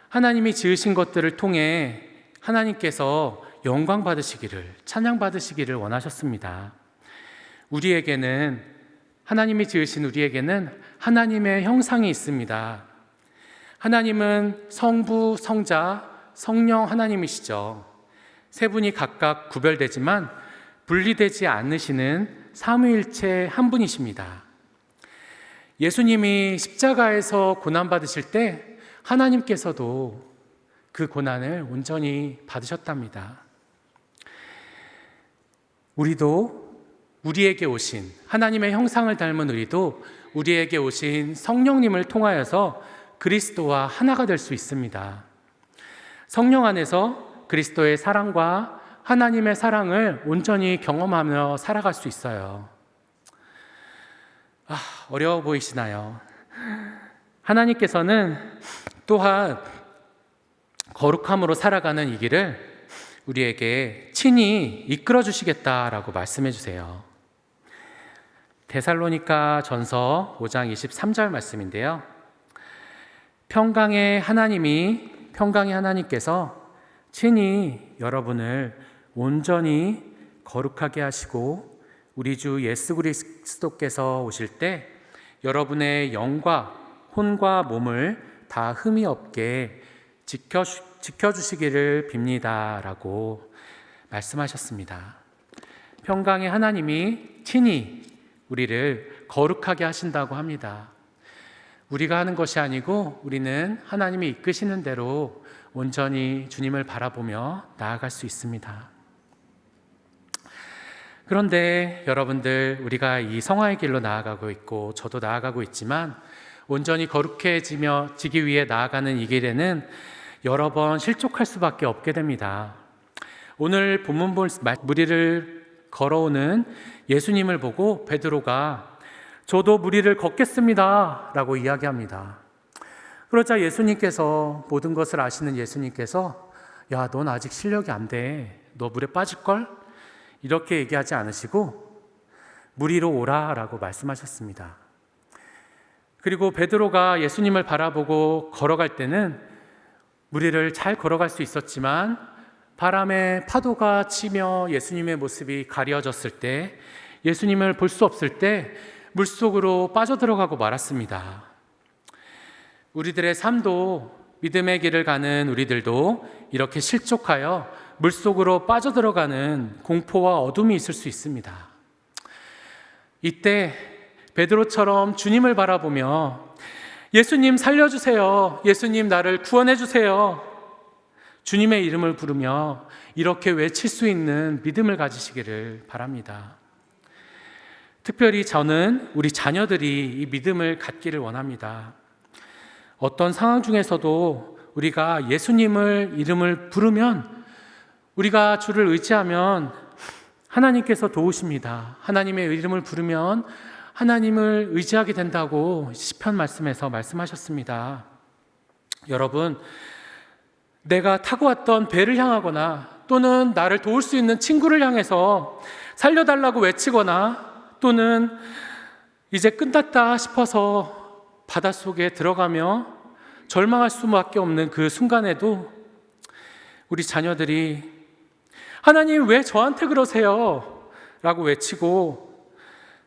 하나님이 지으신 것들을 통해 하나님께서 영광 받으시기를, 찬양 받으시기를 원하셨습니다. 하나님이 지으신 우리에게는 하나님의 형상이 있습니다. 하나님은 성부, 성자, 성령 하나님이시죠. 세 분이 각각 구별되지만 분리되지 않으시는 삼위일체 한 분이십니다. 예수님이 십자가에서 고난받으실 때 하나님께서도 그 고난을 온전히 받으셨답니다. 우리에게 오신 하나님의 형상을 닮은 우리에게 오신 성령님을 통하여서 그리스도와 하나가 될 수 있습니다. 성령 안에서 그리스도의 사랑과 하나님의 사랑을 온전히 경험하며 살아갈 수 있어요. 어려워 보이시나요? 하나님께서는 또한 거룩함으로 살아가는 이 길을 우리에게 친히 이끌어 주시겠다라고 말씀해 주세요. 데살로니가 전서 5장 23절 말씀인데요. 평강의 하나님께서 친히 여러분을 온전히 거룩하게 하시고 우리 주 예수 그리스도께서 오실 때 여러분의 영과 혼과 몸을 다 흠이 없게 지켜주시기를 빕니다 라고 말씀하셨습니다. 평강의 하나님이 친히 우리를 거룩하게 하신다고 합니다. 우리가 하는 것이 아니고 우리는 하나님이 이끄시는 대로 온전히 주님을 바라보며 나아갈 수 있습니다. 그런데 여러분들, 우리가 이 성화의 길로 나아가고 있고 저도 나아가고 있지만 온전히 거룩해지기 위해 나아가는 이 길에는 여러 번 실족할 수밖에 없게 됩니다. 오늘 본문 볼 무리를 걸어오는 예수님을 보고 베드로가 저도 무리를 걷겠습니다 라고 이야기합니다. 그러자 예수님께서, 모든 것을 아시는 예수님께서 야, 넌 아직 실력이 안 돼. 너 물에 빠질걸? 이렇게 얘기하지 않으시고 무리로 오라 라고 말씀하셨습니다. 그리고 베드로가 예수님을 바라보고 걸어갈 때는 무리를 잘 걸어갈 수 있었지만 바람에 파도가 치며 예수님의 모습이 가려졌을 때, 예수님을 볼 수 없을 때 물속으로 빠져들어가고 말았습니다. 우리들의 삶도, 믿음의 길을 가는 우리들도 이렇게 실족하여 물속으로 빠져들어가는 공포와 어둠이 있을 수 있습니다. 이때 베드로처럼 주님을 바라보며 예수님 살려주세요, 예수님 나를 구원해 주세요, 주님의 이름을 부르며 이렇게 외칠 수 있는 믿음을 가지시기를 바랍니다. 특별히 저는 우리 자녀들이 이 믿음을 갖기를 원합니다. 어떤 상황 중에서도 우리가 예수님을 이름을 부르면, 우리가 주를 의지하면 하나님께서 도우십니다. 하나님의 이름을 부르면 하나님을 의지하게 된다고 시편 말씀에서 말씀하셨습니다. 여러분, 내가 타고 왔던 배를 향하거나 또는 나를 도울 수 있는 친구를 향해서 살려달라고 외치거나 또는 이제 끝났다 싶어서 바닷속에 들어가며 절망할 수밖에 없는 그 순간에도 우리 자녀들이 하나님 왜 저한테 그러세요? 라고 외치고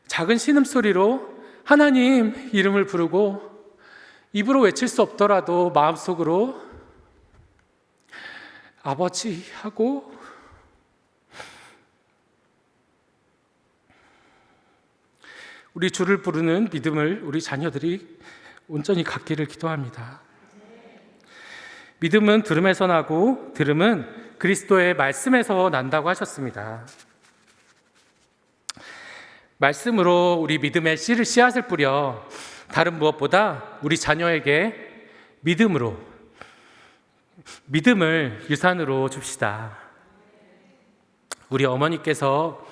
작은 신음소리로 하나님 이름을 부르고 입으로 외칠 수 없더라도 마음속으로 아버지 하고 우리 주를 부르는 믿음을 우리 자녀들이 온전히 갖기를 기도합니다. 믿음은 들음에서 나고 들음은 그리스도의 말씀에서 난다고 하셨습니다. 말씀으로 우리 믿음의 씨앗을 뿌려 다른 무엇보다 우리 자녀에게 믿음을 유산으로 줍시다. 우리 어머니께서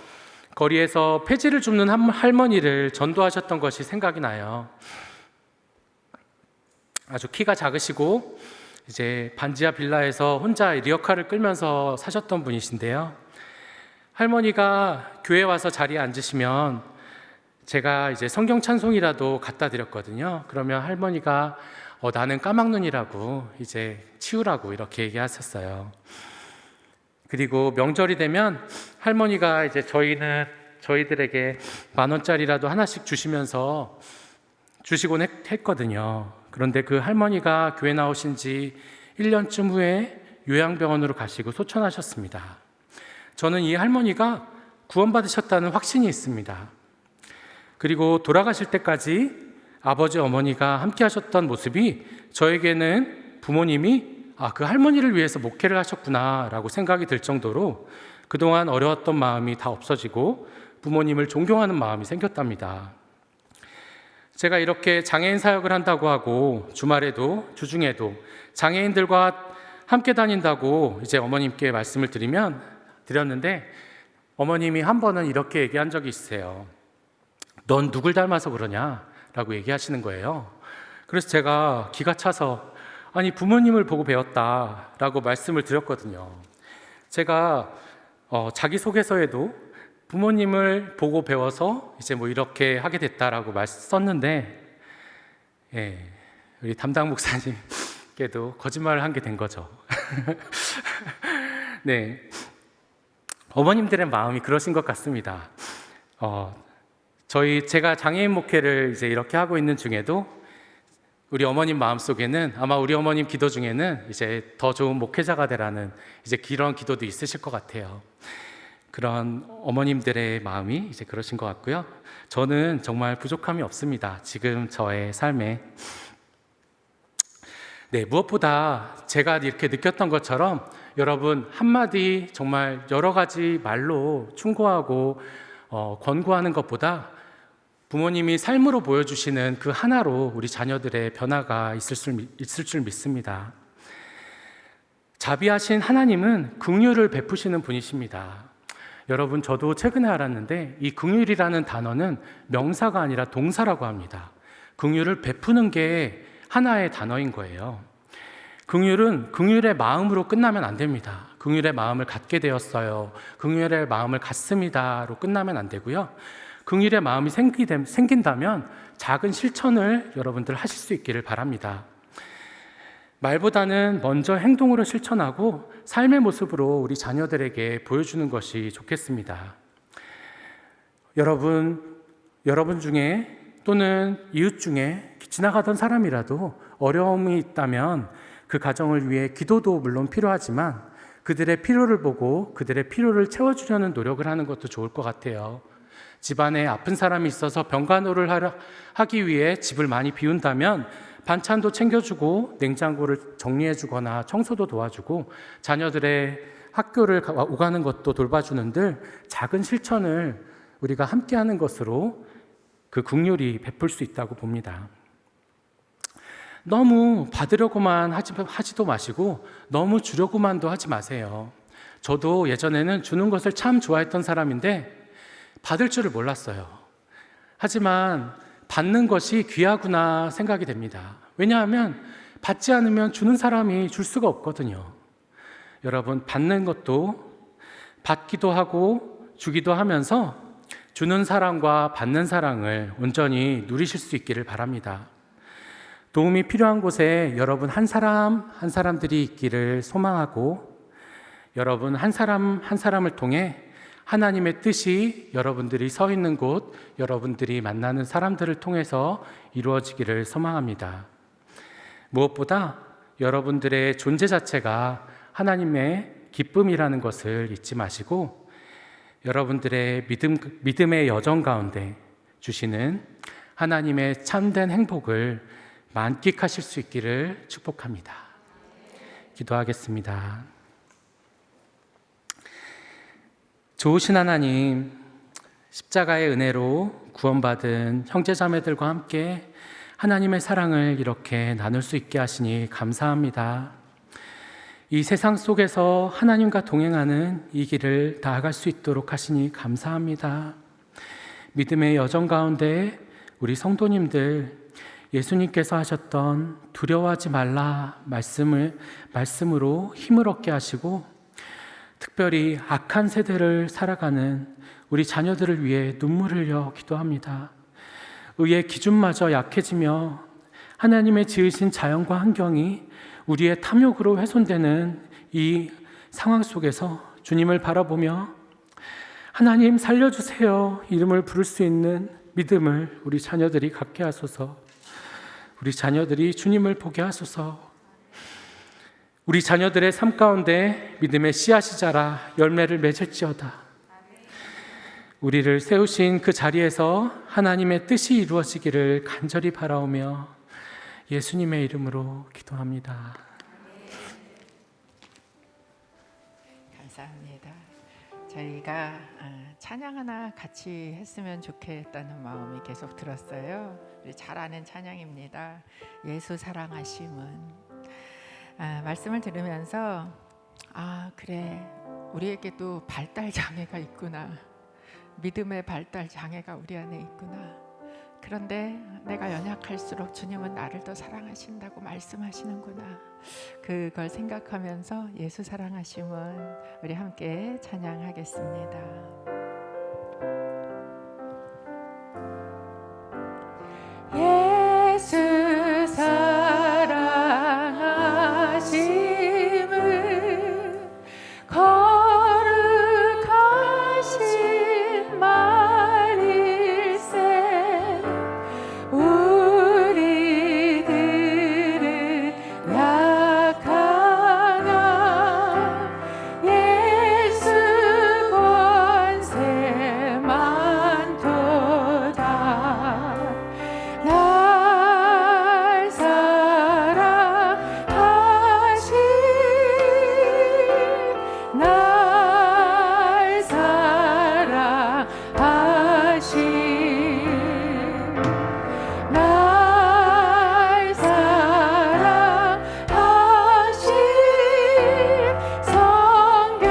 거리에서 폐지를 줍는 할머니를 전도하셨던 것이 생각이 나요. 아주 키가 작으시고 이제 반지하 빌라에서 혼자 리어카를 끌면서 사셨던 분이신데요. 할머니가 교회 와서 자리에 앉으시면 제가 이제 성경 찬송이라도 갖다 드렸거든요. 그러면 할머니가 나는 까막눈이라고 이제 치우라고 이렇게 얘기하셨어요. 그리고 명절이 되면 할머니가 이제 저희들에게 10,000원짜리라도 하나씩 주시곤 했거든요. 그런데 그 할머니가 교회 나오신 지 1년쯤 후에 요양병원으로 가시고 소천하셨습니다. 저는 이 할머니가 구원받으셨다는 확신이 있습니다. 그리고 돌아가실 때까지 아버지 어머니가 함께 하셨던 모습이 저에게는 부모님이 그 할머니를 위해서 목회를 하셨구나 라고 생각이 들 정도로 그동안 어려웠던 마음이 다 없어지고 부모님을 존경하는 마음이 생겼답니다. 제가 이렇게 장애인 사역을 한다고 하고 주말에도 주중에도 장애인들과 함께 다닌다고 이제 어머님께 말씀을 드렸는데 어머님이 한 번은 이렇게 얘기한 적이 있으세요. 넌 누굴 닮아서 그러냐? 라고 얘기하시는 거예요. 그래서 제가 기가 차서 아니 부모님을 보고 배웠다라고 말씀을 드렸거든요. 제가 자기소개서에도 부모님을 보고 배워서 이제 뭐 이렇게 하게 됐다라고 썼는데, 예, 우리 담당 목사님께도 거짓말을 한 게 된 거죠. 네, 어머님들의 마음이 그러신 것 같습니다. 제가 장애인 목회를 이제 이렇게 하고 있는 중에도 우리 어머님 마음속에는, 아마 우리 어머님 기도 중에는 이제 더 좋은 목회자가 되라는 이제 그런 기도도 있으실 것 같아요. 그런 어머님들의 마음이 이제 그러신 것 같고요. 저는 정말 부족함이 없습니다. 지금 저의 삶에. 네, 무엇보다 제가 이렇게 느꼈던 것처럼 여러분 한마디 정말 여러 가지 말로 충고하고 권고하는 것보다 부모님이 삶으로 보여주시는 그 하나로 우리 자녀들의 변화가 있을 줄 믿습니다. 자비하신 하나님은 긍휼을 베푸시는 분이십니다. 여러분, 저도 최근에 알았는데 이 긍휼이라는 단어는 명사가 아니라 동사라고 합니다. 긍휼을 베푸는 게 하나의 단어인 거예요. 긍휼은 긍휼의 마음으로 끝나면 안 됩니다. 긍휼의 마음을 갖게 되었어요, 긍휼의 마음을 갖습니다로 끝나면 안 되고요. 긍휼의 마음이 생긴다면 작은 실천을 여러분들 하실 수 있기를 바랍니다. 말보다는 먼저 행동으로 실천하고 삶의 모습으로 우리 자녀들에게 보여주는 것이 좋겠습니다. 여러분 중에 또는 이웃 중에 지나가던 사람이라도 어려움이 있다면 그 가정을 위해 기도도 물론 필요하지만 그들의 필요를 보고 그들의 필요를 채워주려는 노력을 하는 것도 좋을 것 같아요. 집안에 아픈 사람이 있어서 병간호를 하기 위해 집을 많이 비운다면 반찬도 챙겨주고 냉장고를 정리해주거나 청소도 도와주고 자녀들의 학교를 오가는 것도 돌봐주는 들 작은 실천을 우리가 함께하는 것으로 그 긍휼이 베풀 수 있다고 봅니다. 너무 받으려고만 하지도 마시고 너무 주려고만도 하지 마세요. 저도 예전에는 주는 것을 참 좋아했던 사람인데 받을 줄을 몰랐어요. 하지만 받는 것이 귀하구나 생각이 됩니다. 왜냐하면 받지 않으면 주는 사람이 줄 수가 없거든요. 여러분, 받는 것도 받기도 하고 주기도 하면서 주는 사랑과 받는 사랑을 온전히 누리실 수 있기를 바랍니다. 도움이 필요한 곳에 여러분 한 사람들이 있기를 소망하고, 여러분 한 사람을 통해 하나님의 뜻이 여러분들이 서 있는 곳, 여러분들이 만나는 사람들을 통해서 이루어지기를 소망합니다. 무엇보다 여러분들의 존재 자체가 하나님의 기쁨이라는 것을 잊지 마시고 여러분들의 믿음의 여정 가운데 주시는 하나님의 참된 행복을 만끽하실 수 있기를 축복합니다. 기도하겠습니다. 좋으신 하나님, 십자가의 은혜로 구원받은 형제자매들과 함께 하나님의 사랑을 이렇게 나눌 수 있게 하시니 감사합니다. 이 세상 속에서 하나님과 동행하는 이 길을 나아갈 수 있도록 하시니 감사합니다. 믿음의 여정 가운데 우리 성도님들, 예수님께서 하셨던 두려워하지 말라 말씀으로 힘을 얻게 하시고, 특별히 악한 세대를 살아가는 우리 자녀들을 위해 눈물을 흘려 기도합니다. 의의 기준마저 약해지며 하나님의 지으신 자연과 환경이 우리의 탐욕으로 훼손되는 이 상황 속에서 주님을 바라보며 하나님 살려주세요 이름을 부를 수 있는 믿음을 우리 자녀들이 갖게 하소서. 우리 자녀들이 주님을 보게 하소서. 우리 자녀들의 삶 가운데 믿음의 씨앗이 자라 열매를 맺을지어다. 우리를 세우신 그 자리에서 하나님의 뜻이 이루어지기를 간절히 바라오며 예수님의 이름으로 기도합니다. 감사합니다. 저희가 찬양 하나 같이 했으면 좋겠다는 마음이 계속 들었어요. 우리 잘 아는 찬양입니다. 예수 사랑하심은. 말씀을 들으면서 그래, 우리에게도 발달 장애가 있구나. 믿음의 발달 장애가 우리 안에 있구나. 그런데 내가 연약할수록 주님은 나를 더 사랑하신다고 말씀하시는구나. 그걸 생각하면서 예수 사랑하심은 우리 함께 찬양하겠습니다. 예수 사랑하심을 거룩하신 말일세 우리들은 약하나 예수 권세 많도다 날 사랑하신 날 사랑하신 날 사랑하신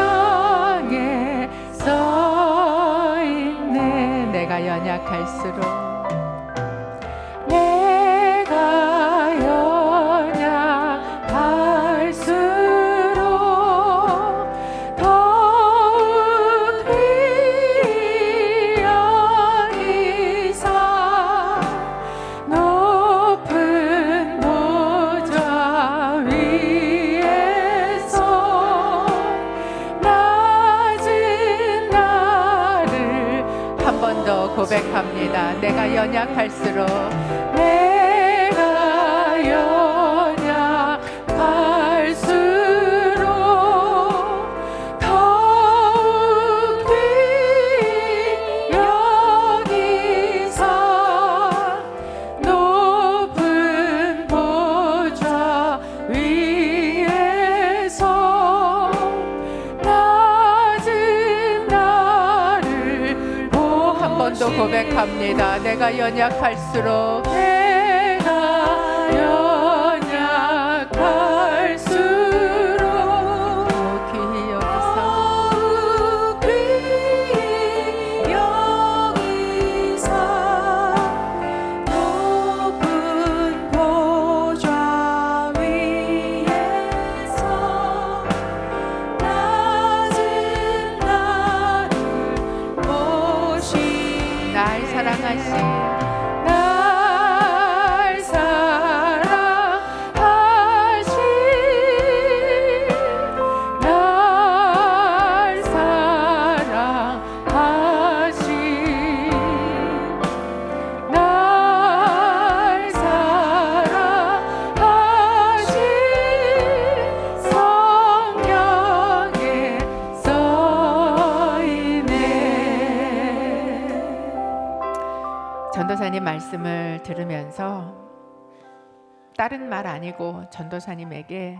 성경에 써있네 내가 연약할수록 내가 연약할수록 더욱 귀히 여기사 높은 보좌 위에서 낮은 나를 한 번 더 고백합니다. 내가 연약할수록 내가 연약할수록 더욱 귀히 여기사 높은 보좌 위에서 낮은 나를 한 번 더 고백합니다. 내가 연약할수록 내가 연약할수록 귀히 여기서 귀히 여기사 높은 보좌 위에서 낮은 나를 보시 날 사랑하신 날 사랑하신 날 사랑하신 날 사랑하신 성경에 써있네. 전도사님 말씀을 들으면서 다른 말 아니고 전도사님에게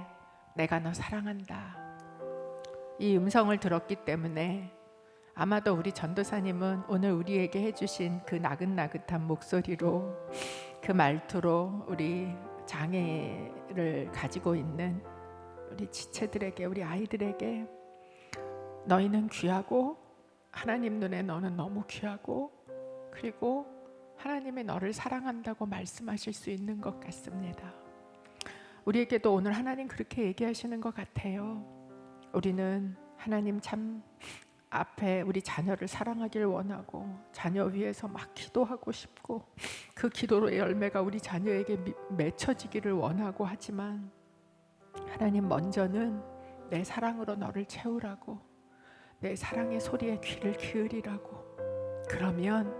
내가 너 사랑한다 이 음성을 들었기 때문에 아마도 우리 전도사님은 오늘 우리에게 해주신 그 나긋나긋한 목소리로 그 말투로 우리 장애를 가지고 있는 우리 지체들에게 우리 아이들에게 너희는 귀하고 하나님 눈에 너는 너무 귀하고 그리고 하나님이 너를 사랑한다고 말씀하실 수 있는 것 같습니다. 우리에게도 오늘 하나님 그렇게 얘기하시는 것 같아요. 우리는 하나님 참 앞에 우리 자녀를 사랑하길 원하고 자녀 위해서 막 기도하고 싶고 그 기도의 열매가 우리 자녀에게 맺혀지기를 원하고 하지만 하나님 먼저는 내 사랑으로 너를 채우라고 내 사랑의 소리에 귀를 기울이라고 그러면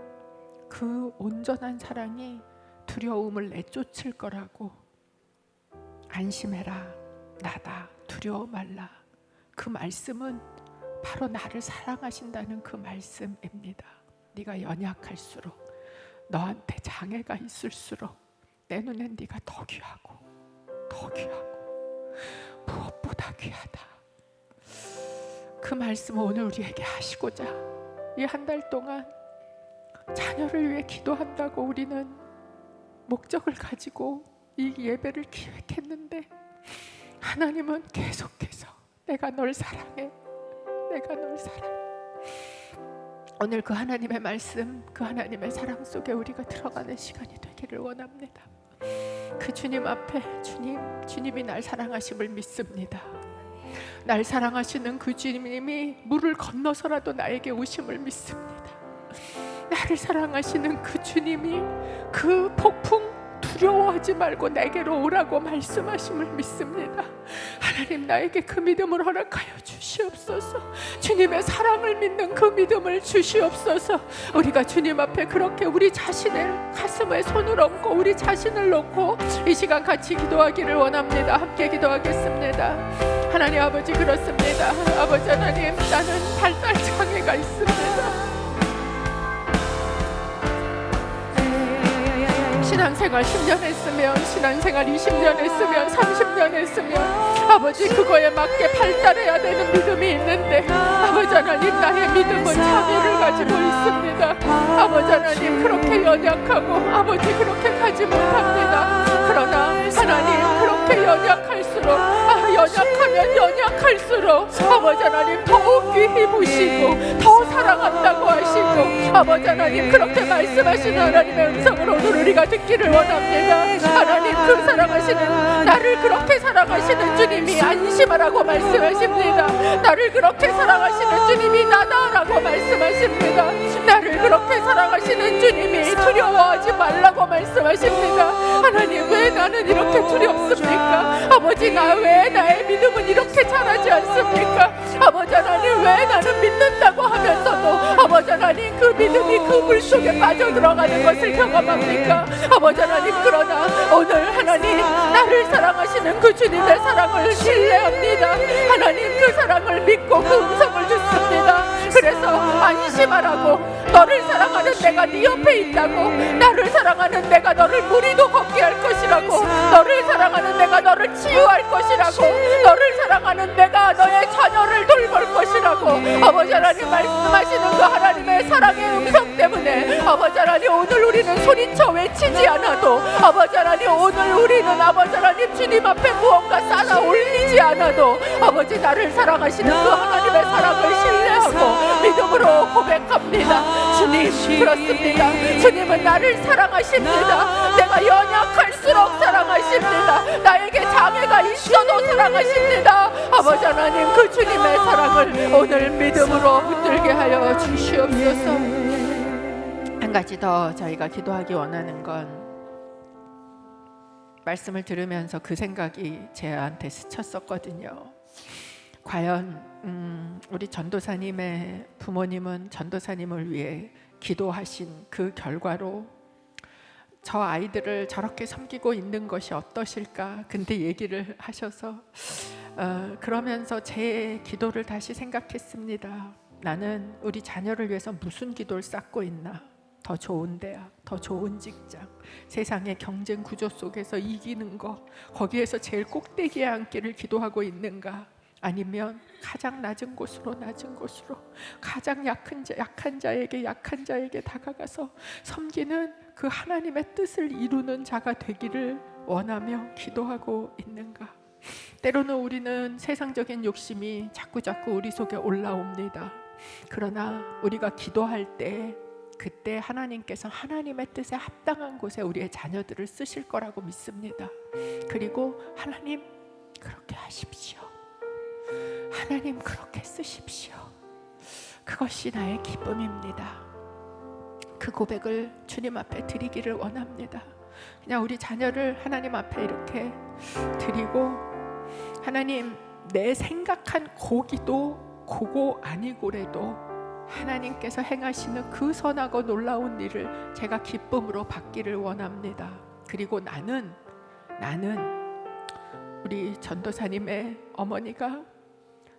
그 온전한 사랑이 두려움을 내쫓을 거라고 안심해라 나다 두려워 말라 그 말씀은 바로 나를 사랑하신다는 그 말씀입니다. 네가 연약할수록 너한테 장애가 있을수록 내 눈엔 네가 더 귀하고 무엇보다 귀하다. 그 말씀을 오늘 우리에게 하시고자 이 한 달 동안 자녀를 위해 기도한다고 우리는 목적을 가지고 이 예배를 기획했는데 하나님은 계속해서 내가 널 사랑해 내가 널 사랑해 오늘 그 하나님의 말씀 그 하나님의 사랑 속에 우리가 들어가는 시간이 되기를 원합니다. 그 주님 앞에 주님이 날 사랑하심을 믿습니다. 날 사랑하시는 그 주님이 물을 건너서라도 나에게 오심을 믿습니다. 나를 사랑하시는 그 주님이 그 폭풍 두려워하지 말고 내게로 오라고 말씀하심을 믿습니다. 하나님, 나에게 그 믿음을 허락하여 주시옵소서. 주님의 사랑을 믿는 그 믿음을 주시옵소서. 우리가 주님 앞에 그렇게 우리 자신을 가슴에 손을 얹고 우리 자신을 놓고 이 시간 같이 기도하기를 원합니다. 함께 기도하겠습니다. 하나님 아버지, 그렇습니다. 아버지 하나님, 나는 발달 장애가 있습니다. 신앙생활 10년 했으면, 신앙생활 20년 했으면, 30년 했으면 아버지, 그거에 맞게 발달해야 되는 믿음이 있는데 아버지 하나님, 나의 믿음은 장애를 가지고 있습니다. 아버지 하나님, 그렇게 연약하고 아버지 그렇게 가지 못합니다. 그러나 하나님, 그렇게 연약할수록 연약하면 연약할수록 아버지 하나님 더욱이 힘으시고 더 사랑한다고 하시고 아버지 하나님, 그렇게 말씀하시는 하나님의 음성을 오늘 우리가 듣기를 원합니다. 하나님, 그 사랑하시는, 나를 그렇게 사랑하시는 주님이 안심하라고 말씀하십니다. 나를 그렇게 사랑하시는 주님이 나다라고 말씀하십니다. 나를 그렇게 사랑하시는 주님이 두려워하지 말라고 말씀하십니다. 하나님, 왜 나는 이렇게 두렵습니까? 아버지, 나 왜 나의 믿음은 이렇게 자라지 않습니까? 아버지 하나님, 왜 나는 믿는다고 하면서도 아버지 하나님, 그 믿음이 그 물속에 빠져들어가는 것을 경험합니까? 아버지 하나님, 그러나 오늘 하나님, 나를 사랑하시는 그 주님의 사랑을 신뢰합니다. 하나님, 그 사랑을 믿고 그 음성을 듣습니다. 그래서 안심하라고, 너를 사랑하는 내가 네 옆에 있다고, 나를 사랑하는 내가 너를 무리도 걷게 할 것이라고, 너를 사랑하는 내가 너를 치유할 것이라고, 너를 사랑하는 내가 너의 자녀를 돌볼 것이라고 아버지 하나님 말씀하시는 그 하나님의 사랑의 음성 때문에 아버지 하나님, 오늘 우리는 소리쳐 외치지 않아도 아버지 하나님, 오늘 우리는 아버지 하나님 주님 앞에 무언가 쌓아 올리지 않아도 아버지, 나를 사랑하시는 그 하나님의 사랑을 신뢰하고 믿음으로 고백합니다. 주님, 그렇습니다. 주님은 나를 사랑하십니다. 내가 연약할수록 사랑하십니다. 나에게 장애가 있어도 사랑하십니다. 아버지 하나님, 그 주님의 사랑을 오늘 믿음으로 붙들게 하여 주시옵소서. 한 가지 더 저희가 기도하기 원하는 건, 말씀을 들으면서 그 생각이 제한테 스쳤었거든요. 과연 우리 전도사님의 부모님은 전도사님을 위해 기도하신 그 결과로 저 아이들을 저렇게 섬기고 있는 것이 어떠실까? 근데 얘기를 하셔서 그러면서 제 기도를 다시 생각했습니다. 나는 우리 자녀를 위해서 무슨 기도를 쌓고 있나? 더 좋은 대학, 더 좋은 직장, 세상의 경쟁 구조 속에서 이기는 것, 거기에서 제일 꼭대기에 앉기를 기도하고 있는가? 아니면 가장 낮은 곳으로 가장 약한 자에게 다가가서 섬기는 그 하나님의 뜻을 이루는 자가 되기를 원하며 기도하고 있는가? 때로는 우리는 세상적인 욕심이 자꾸 우리 속에 올라옵니다. 그러나 우리가 기도할 때 그때 하나님께서 하나님의 뜻에 합당한 곳에 우리의 자녀들을 쓰실 거라고 믿습니다. 그리고 하나님, 그렇게 하십시오. 하나님, 그렇게 쓰십시오. 그것이 나의 기쁨입니다. 그 고백을 주님 앞에 드리기를 원합니다. 그냥 우리 자녀를 하나님 앞에 이렇게 드리고, 하나님, 내 생각한 고기도 고고 아니고래도 하나님께서 행하시는 그 선하고 놀라운 일을 제가 기쁨으로 받기를 원합니다. 그리고 나는 우리 전도사님의 어머니가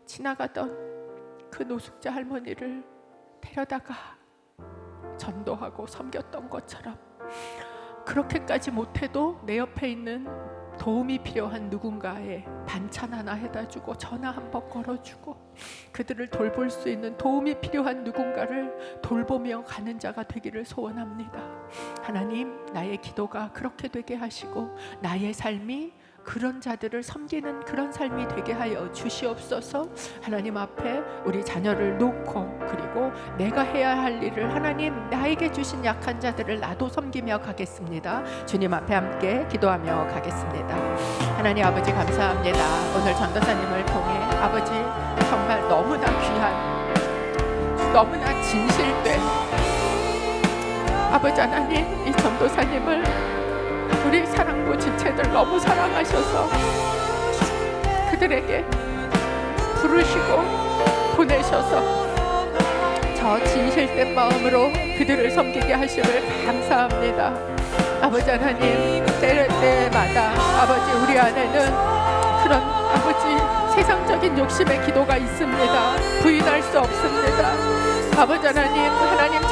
지나가던 그 노숙자 할머니를 데려다가 전도하고 섬겼던 것처럼, 그렇게까지 못해도 내 옆에 있는 도움이 필요한 누군가의 반찬 하나 해다주고 전화 한번 걸어주고 그들을 돌볼 수 있는 도움이 필요한 누군가를 돌보며 가는 자가 되기를 소원합니다. 하나님, 나의 기도가 그렇게 되게 하시고 나의 삶이 그런 자들을 섬기는 그런 삶이 되게 하여 주시옵소서. 하나님 앞에 우리 자녀를 놓고, 그리고 내가 해야 할 일을, 하나님 나에게 주신 약한 자들을 나도 섬기며 가겠습니다. 주님 앞에 함께 기도하며 가겠습니다. 하나님 아버지, 감사합니다. 오늘 전도사님을 통해 아버지, 정말 너무나 귀한, 너무나 진실된 아버지 하나님, 이 전도사님을 우리 사랑부 지체들 너무 사랑하셔서 그들에게 부르시고 보내셔서 저 진실된 마음으로 그들을 섬기게 하심을 감사합니다. 아버지 하나님, 때마다 아버지 우리 안에는 그런 아버지 세상적인 욕심의 기도가 있습니다. 부인할 수 없습니다. 아버지 하나님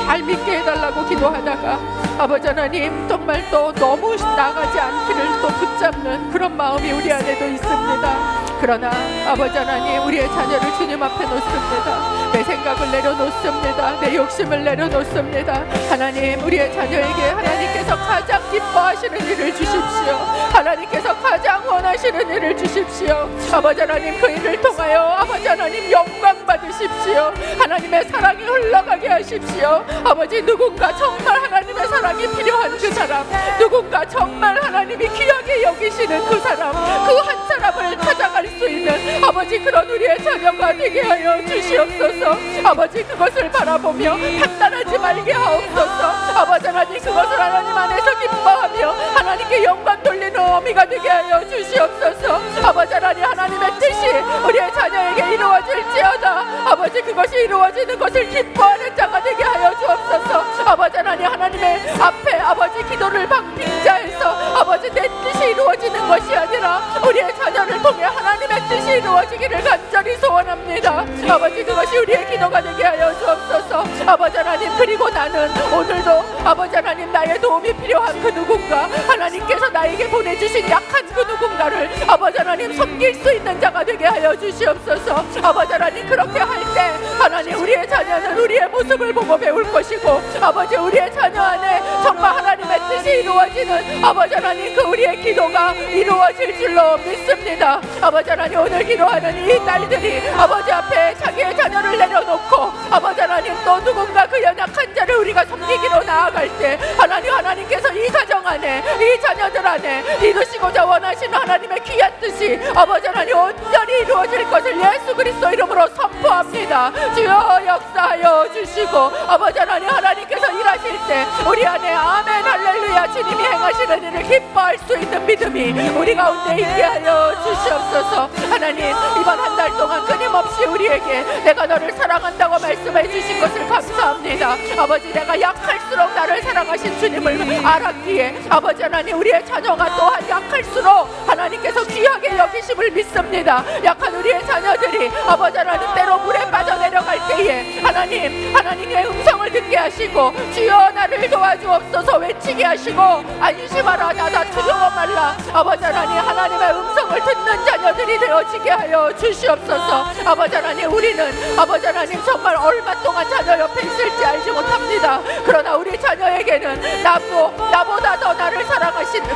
잘 믿게 해달라고 기도하다가 아버지 하나님 정말 또 너무 나가지 않기를 또 붙잡는 그런 마음이 우리 안에도 있습니다. 그러나 아버지 하나님, 우리의 자녀를 주님 앞에 놓습니다. 내 생각을 내려놓습니다. 내 욕심을 내려놓습니다. 하나님, 우리의 자녀에게 하나님께서 가장 기뻐하시는 일을 주십시오. 하나님께서 가장 원하시는 일을 주십시오. 아버지 하나님, 그 일을 통하여 아버지 하나님 영광 받으십시오. 하나님의 사랑이 흘러가게 하십시오. 아버지, 누군가 정말 하나님의 사랑이 필요한 그 사람, 누군가 정말 하나님이 귀하게 여기시는 그 사람, 그 한 사람을 찾아갈 수 있는 아버지 그런 우리의 자녀가 되게 하여 주시옵소서. 아버지, 그것을 바라보며 판단하지 말게 하옵소서. 아버지 하나님, 그것을 하나님 안에서 기뻐하며 하나님께 영광 돌리는 어미가 되게 하여 주시옵소서. 아버지 하나님, 하나님의 뜻이 우리의 자녀에게 이루어질지어다 아버지, 그것이 이루어지는 것을 기뻐하는 자가 되게 하여 주옵소서. 아버지 하나님, 하나님의 앞에 아버지 기도를 빙자해서 아버지 내 뜻이 이루어지는 것이 아니라 우리의 자녀를 통해 하나님의 뜻이 이루어지기를 간절히 소원합니다. 아버지, 그것이 우리의 기도가 되게 하여 주옵소서. 아버지 하나님, 그리고 나는 오늘도 아버지 하나님 나의 도움이 필요한 그 누군가, 하나님께서 나에게 보내주신 약한 그 누군가를 아버지 하나님 섬길 수 있는 자가 되게 하여 주시옵소서. 아버지 하나님, 그렇게 할 때 하나님 우리의 자녀는 우리의 모습을 보고 배울 것이고 아버지 우리의 자녀 안에 정말 하나님의 뜻이 이루어지는 아버지 하나님 그 우리의 기도가 이루어질 줄로 믿습니다. 아버지 하나님, 오늘 기도하는 이 딸들이 아버지 앞에 자기의 자녀를 내려놓고 아버지 하나님 또 누군가 그 연약한 자를 우리가 섬기기로 나아갈 때 하나님께서 이 가정 안에 이 자녀들 안에 이루시고자 원하시는 하나님의 귀한 뜻이 아버지 하나님 온전히 이루어질 것을 예수 그리스도 이름으로 선포합니다. 주여 역사하여 주시고 아버지 하나님께서 일하실 때 우리 안에 아멘 할렐루야 주님이 행하시는 일을 기뻐할 수 있는 믿음이 우리 가운데 있게 하여 주시옵소서. 하나님, 이번 한 달 동안 끊임없이 우리에게 내가 너를 사랑한다고 말씀해 주신 것을 감사합니다. 아버지, 내가 약할수록 나를 사랑하신 주님을 알았기에 아버지 하나님 우리의 자녀가 또한 약할수록 하나님께서 귀하게 여기심을 믿습니다. 약한 우리의 자녀들이 아버지 하나님 때로 물에 빠져내려갈 때에 하나님의 음성을 듣게 하시고 주여 나를 도와주옵소서 외치게 하시고 안심하라 나다 두려워 말라 아버지 하나님의 음성을 듣는 자녀들이 되어지게 하여 주시옵소서. 아버지 하나님, 우리는 아버지 하나님 정말 얼마 동안 자녀 옆에 있을지 알지 못합니다. 그러나 우리 자녀에게는 나보다 더 나를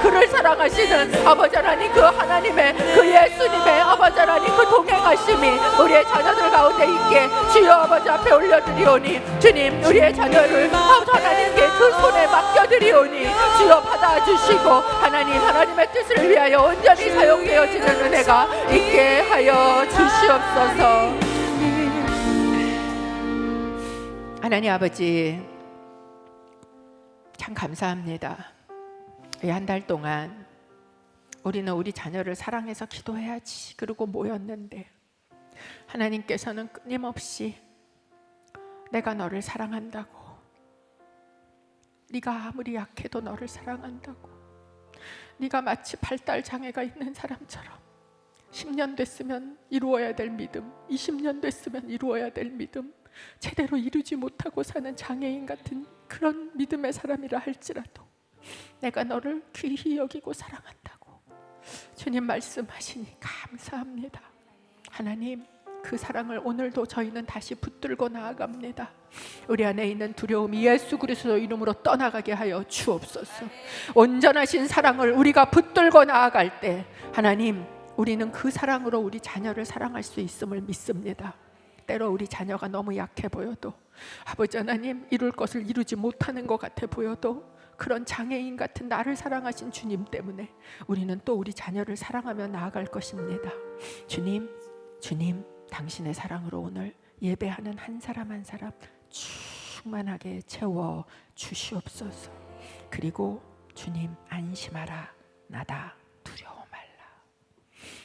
그를 사랑하시는 아버지 하나님 그 하나님의 그 예수님의 아버지 하나님 그 동행하심이 우리의 자녀들 가운데 있게 주여 아버지 앞에 올려드리오니 주님 우리의 자녀를 하나님께 그 손에 맡겨드리오니 주여 받아주시고 하나님의 뜻을 위하여 온전히 사용되어지는 은혜가 있게 하여 주시옵소서. 하나님 아버지, 참 감사합니다. 이 한 달 동안 우리는 우리 자녀를 사랑해서 기도해야지 그러고 모였는데 하나님께서는 끊임없이 내가 너를 사랑한다고, 네가 아무리 약해도 너를 사랑한다고, 네가 마치 발달 장애가 있는 사람처럼 10년 됐으면 이루어야 될 믿음, 20년 됐으면 이루어야 될 믿음, 제대로 이루지 못하고 사는 장애인 같은 그런 믿음의 사람이라 할지라도 내가 너를 귀히 여기고 사랑한다고 주님 말씀하시니 감사합니다. 하나님, 그 사랑을 오늘도 저희는 다시 붙들고 나아갑니다. 우리 안에 있는 두려움이 예수 그리스도 이름으로 떠나가게 하여 주옵소서. 온전하신 사랑을 우리가 붙들고 나아갈 때 하나님, 우리는 그 사랑으로 우리 자녀를 사랑할 수 있음을 믿습니다. 때로 우리 자녀가 너무 약해 보여도 아버지 하나님 이룰 것을 이루지 못하는 것 같아 보여도 그런 장애인 같은 나를 사랑하신 주님 때문에 우리는 또 우리 자녀를 사랑하며 나아갈 것입니다. 주님 당신의 사랑으로 오늘 예배하는 한 사람 한 사람 충만하게 채워 주시옵소서. 그리고 주님 안심하라, 나다, 두려워 말라.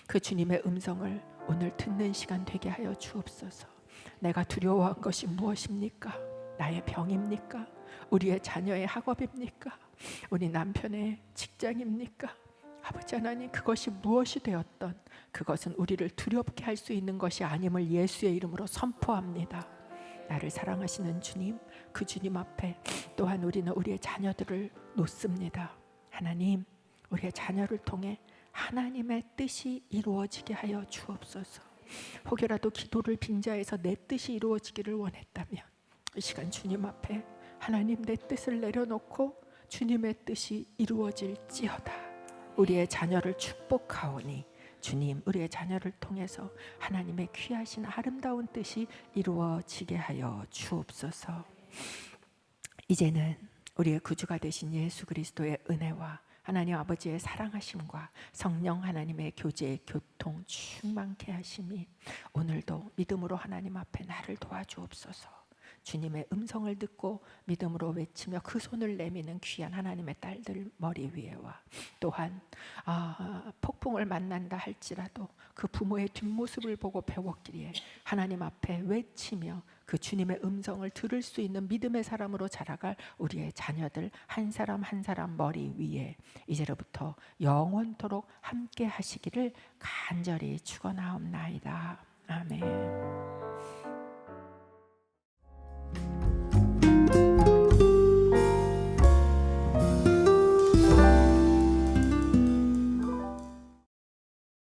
그 주님의 음성을 오늘 듣는 시간 되게 하여 주옵소서. 내가 두려워한 것이 무엇입니까? 나의 병입니까? 우리의 자녀의 학업입니까? 우리 남편의 직장입니까? 아버지 하나님, 그것이 무엇이 되었던 그것은 우리를 두렵게 할 수 있는 것이 아님을 예수의 이름으로 선포합니다. 나를 사랑하시는 주님, 그 주님 앞에 또한 우리는 우리의 자녀들을 놓습니다. 하나님, 우리의 자녀를 통해 하나님의 뜻이 이루어지게 하여 주옵소서. 혹여라도 기도를 빈자에서 내 뜻이 이루어지기를 원했다면 이 시간 주님 앞에 하나님, 내 뜻을 내려놓고 주님의 뜻이 이루어질지어다. 우리의 자녀를 축복하오니 주님, 우리의 자녀를 통해서 하나님의 귀하신 아름다운 뜻이 이루어지게 하여 주옵소서. 이제는 우리의 구주가 되신 예수 그리스도의 은혜와 하나님 아버지의 사랑하심과 성령 하나님의 교제, 교통 충만케 하심이 오늘도 믿음으로 하나님 앞에 나를 도와주옵소서. 주님의 음성을 듣고 믿음으로 외치며 그 손을 내미는 귀한 하나님의 딸들 머리 위에와 또한 폭풍을 만난다 할지라도 그 부모의 뒷모습을 보고 배웠기에 하나님 앞에 외치며 그 주님의 음성을 들을 수 있는 믿음의 사람으로 자라갈 우리의 자녀들 한 사람 한 사람 머리 위에 이제로부터 영원토록 함께 하시기를 간절히 축원하옵나이다. 아멘.